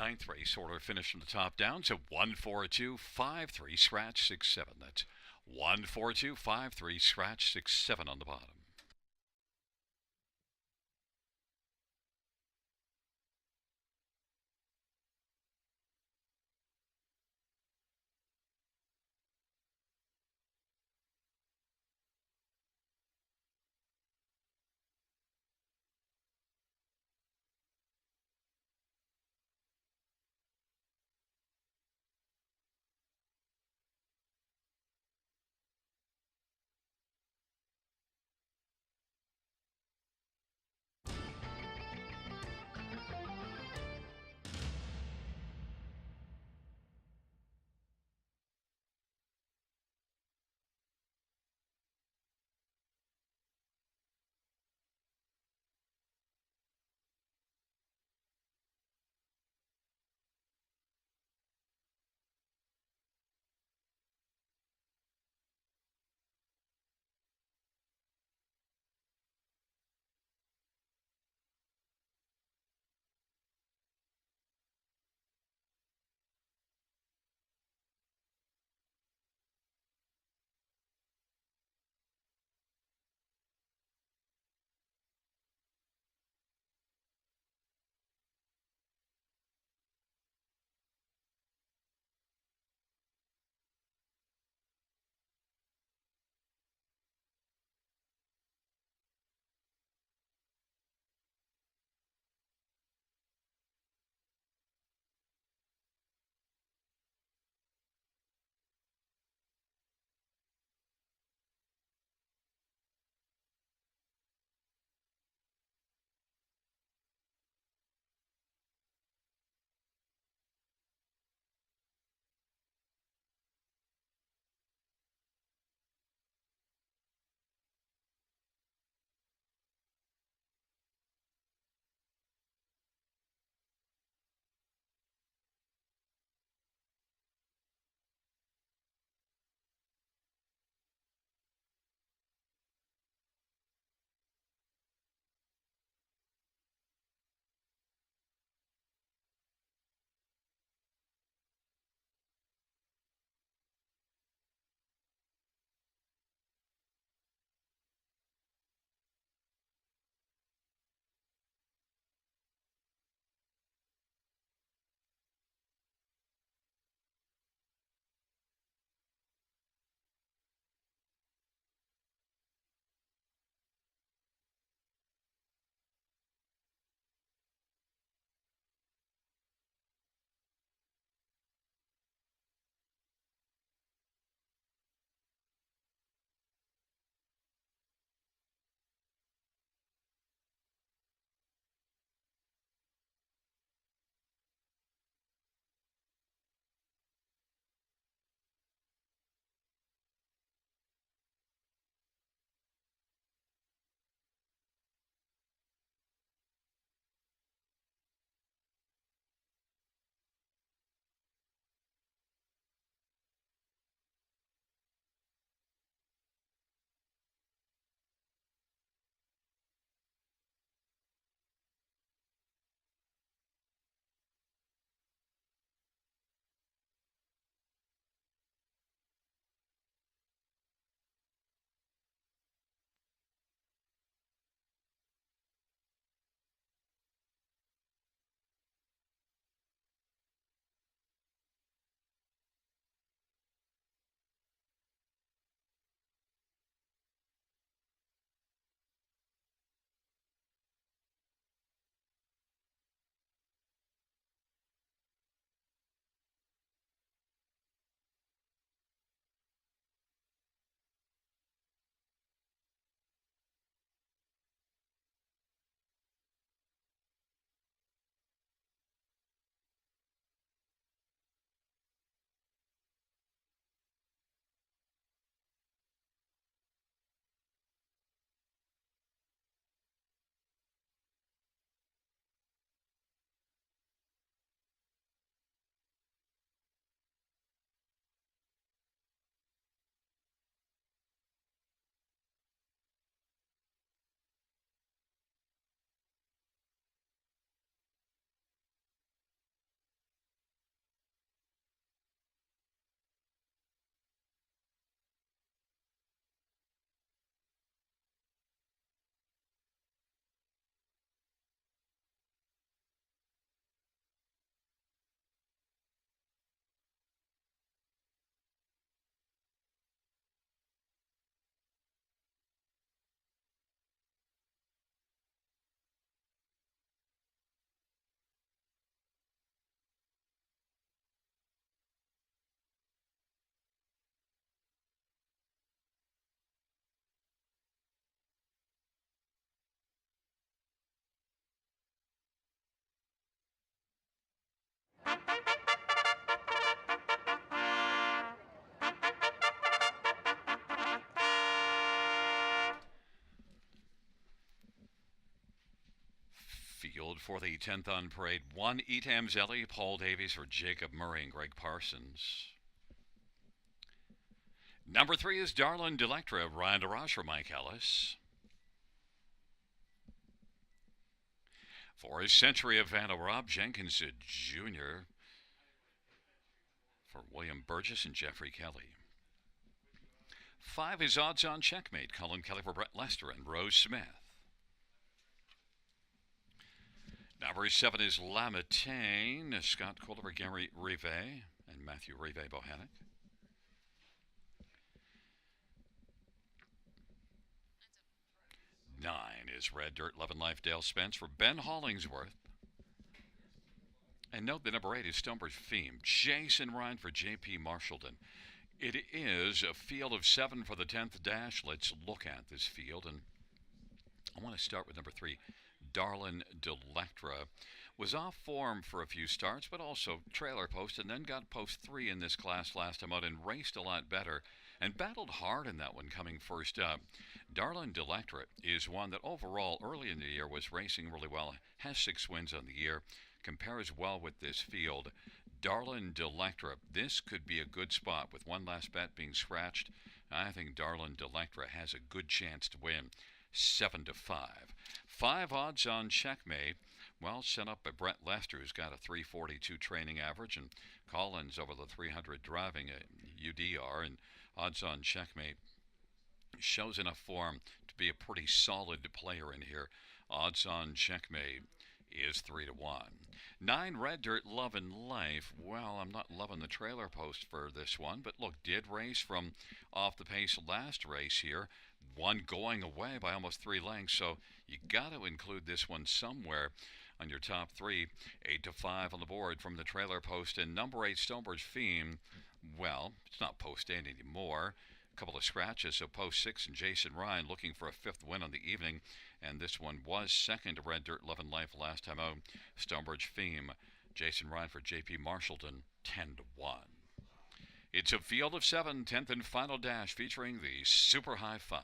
ninth race order finish from the top down. So 14253 scratch 67. That's 14253 scratch 67 on the bottom. field for the 10th on parade. 1, Etam Zelli, Paul Davies for Jacob Murray and Greg Parsons. Number 3 is Darlin Delectra, Ryan DeRoche for Mike Ellis. 4 is Century of Vanna, Rob Jenkins Jr. for William Burgess and Jeffrey Kelly. 5 is Odds On Checkmate, Colin Kelly for Brett Lester and Rose Smith. Number 7 is Lamatane, Scott Kohler for Gary Rive and Matthew Rive Bohannock. 9 is Red Dirt, Love and Life, Dale Spence for Ben Hollingsworth. And note the number 8 is Stonebridge Theme, Jason Ryan for J.P. Marshallton. It is a field of 7 for the 10th dash. Let's look at this field. And I want to start with number 3, Darlin Delectra. Was off form for a few starts, but also trailer post, and then got post 3 in this class last time out and raced a lot better and battled hard in that one coming first up. Darlin Delectra is one that overall early in the year was racing really well, has 6 wins on the year, compares well with this field. Darlin Delectra, this could be a good spot with one last bet being scratched. I think Darlin Delectra has a good chance to win. 7 to 5. 5 Odds On Checkmate. Well, set up by Brett Lester, who's got a 342 training average, and Collins over the 300 driving a UDR, and Odds On Checkmate shows enough form to be a pretty solid player in here. Odds On Checkmate is 3 to 1. 9 Red Dirt, Love and Life. Well, I'm not loving the trailer post for this one, but look, did race from off the pace last race here. One going away by almost 3 lengths, so you got to include this one somewhere on your top 3. 8 to 5 on the board from the trailer post. And number 8, Stonebridge Theme. Well, it's not post 8 anymore. A couple of scratches, so post 6 and Jason Ryan looking for a 5th win on the evening. And this one was second to Red Dirt, Love and Life last time out. Stonebridge Theme. Jason Ryan for J.P. Marshallton, 10 to 1. It's a field of 7, 10th and final dash featuring the Super High 5.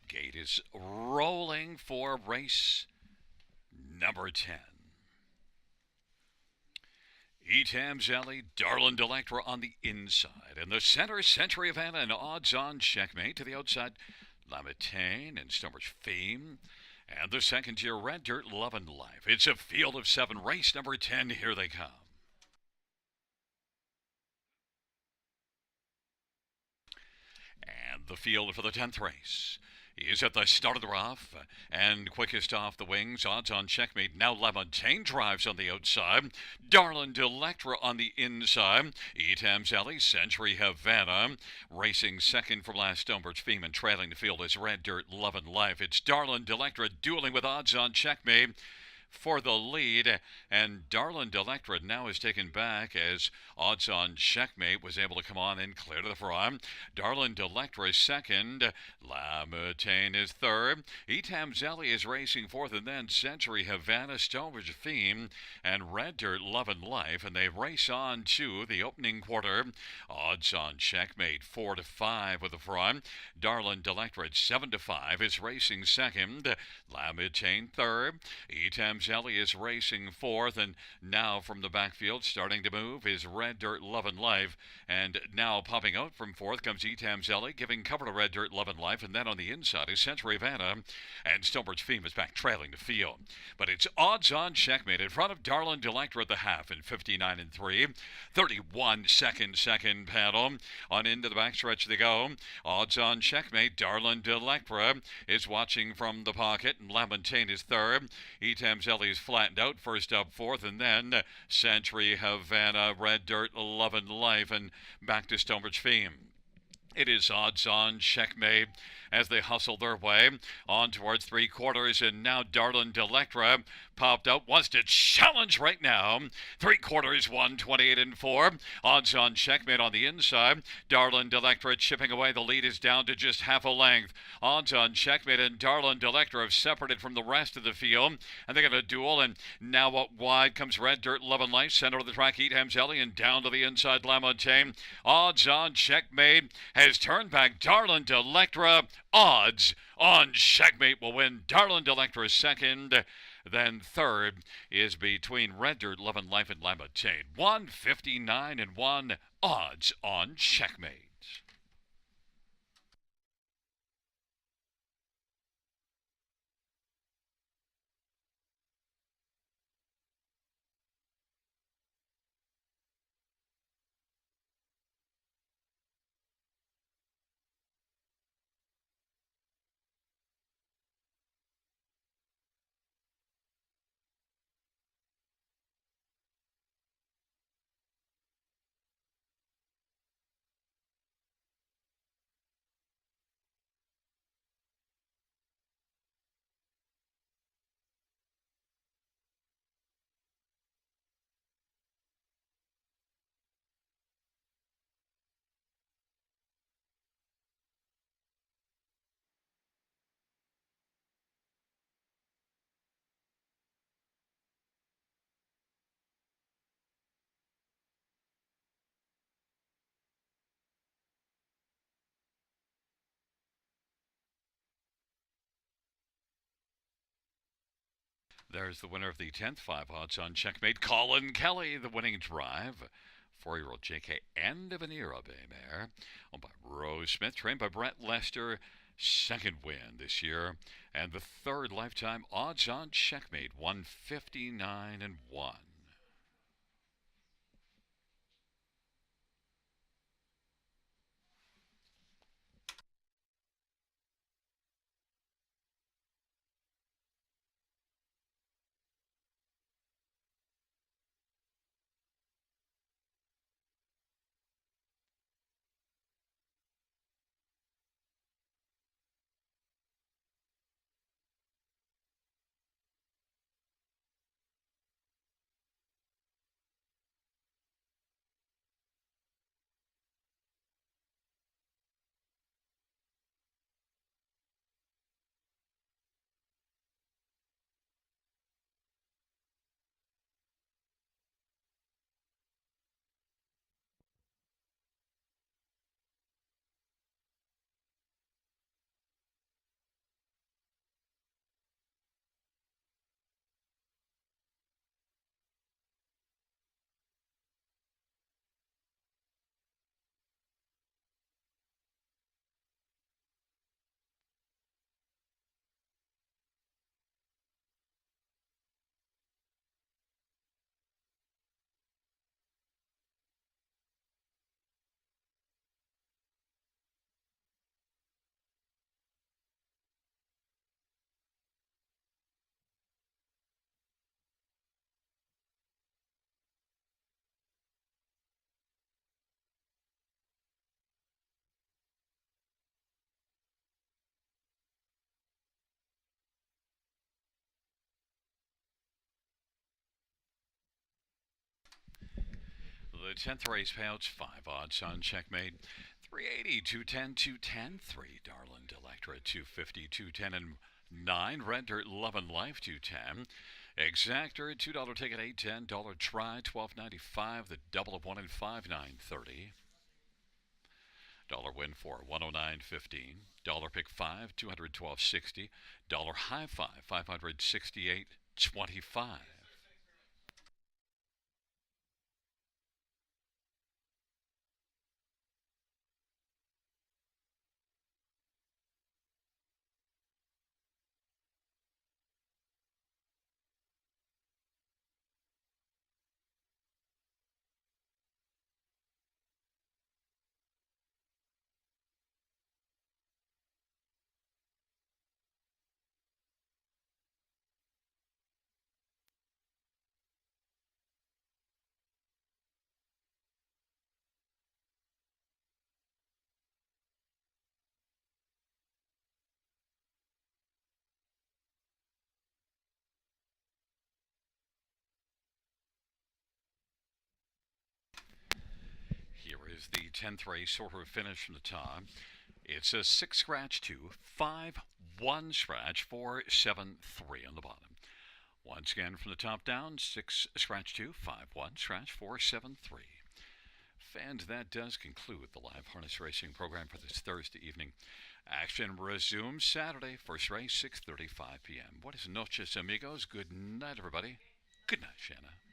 Gate is rolling for race number 10. Etam Zelli, Darlin Delectra on the inside. In the center, Century of Anna and Odds On Checkmate. To the outside, Lamatane and Stonebridge Fame. And the second year Red Dirt Love and Life. It's a field of 7, race number 10. Here they come. And the field for the 10th race is at the start of the rough and quickest off the wings. Odds on checkmate. Now Lamontagne drives on the outside. Darlin Delectra on the inside. Etam's Alley, Century Havana racing second from last. Stonebridge Feeman trailing the field is Red Dirt Love and Life. It's Darlin Delectra dueling with odds on checkmate for the lead, and Darlin Delectra now is taken back as odds on checkmate was able to come on and clear to the front. Darlin Delectra is second. Lamatane is third. Etam Zelli is racing fourth, and then Century Havana, Stonebridge Theme, and Red Dirt Love and Life, and they race on to the opening quarter. Odds on checkmate 4-5 with the front. Darlin Delectra at 7-5 is racing second. Lamatane third. Etam Zelli is racing fourth, and now from the backfield starting to move is Red Dirt Love and Life, and now popping out from fourth comes Etam Zelli, giving cover to Red Dirt Love and Life, and then on the inside is Century Havana, and Stonebridge Theme is back trailing the field. But it's odds on checkmate in front of Darlin Delectra at the half in 59 and 3. 31 second paddle. On into the backstretch they go. Odds on checkmate. Darlin Delectra is watching from the pocket, and Lamontagne is third. Etam Zelli's flattened out, first up fourth, and then Century Havana, Red Dirt Love and Life, and back to Stonebridge Theme. It is odds on checkmate as they hustle their way on towards three quarters, and now Darlin Delectra popped out, wants to challenge right now. Three quarters, 128 and 4. Odds on checkmate on the inside. Darlin Delectra chipping away. The lead is down to just half a length. Odds on checkmate and Darlin Delectra have separated from the rest of the field, and they got a duel. And now up wide comes Red Dirt Love and Life, center of the track Etam Zelli, and down to the inside Lamontagne. Odds on checkmate has turned back. Darlin Delectra. Odds on checkmate will win. Darlin Delectra second. Then third is between Red Dirt Love and Life and Lamontagne. 159 and 1. Odds on checkmate. There's the winner of the 10th, 5 odds on checkmate. Colin Kelly, the winning drive. 4-year-old JK and a Vanera Bay mare. Owned by Rose Smith, trained by Brett Lester. Second win this year. And the third lifetime odds on checkmate. 159 and 1. the 10th race payouts, 5 odds on checkmate. 380, 210, 210, 3 Darland Electra, 250, 210, and 9 Red Dirt, 11 Life, 210. Exactor, $2 ticket, $8, $10 try, $12.95. The double of 1 and 5, $9.30. Dollar win for 109.15. Dollar pick 5, 212.60. Dollar high 5, 568.25. Here is the 10th race order of finish from the top. It's a 6 scratch 2, 5 1 scratch 4 7 3 on the bottom. Once again from the top down, 6 scratch 2, 5 1 scratch 4 7 3. And that does conclude the live harness racing program for this Thursday evening. Action resumes Saturday, first race 6:35 p.m. Buenas noches, amigos. Good night, everybody. Good night, Shanna.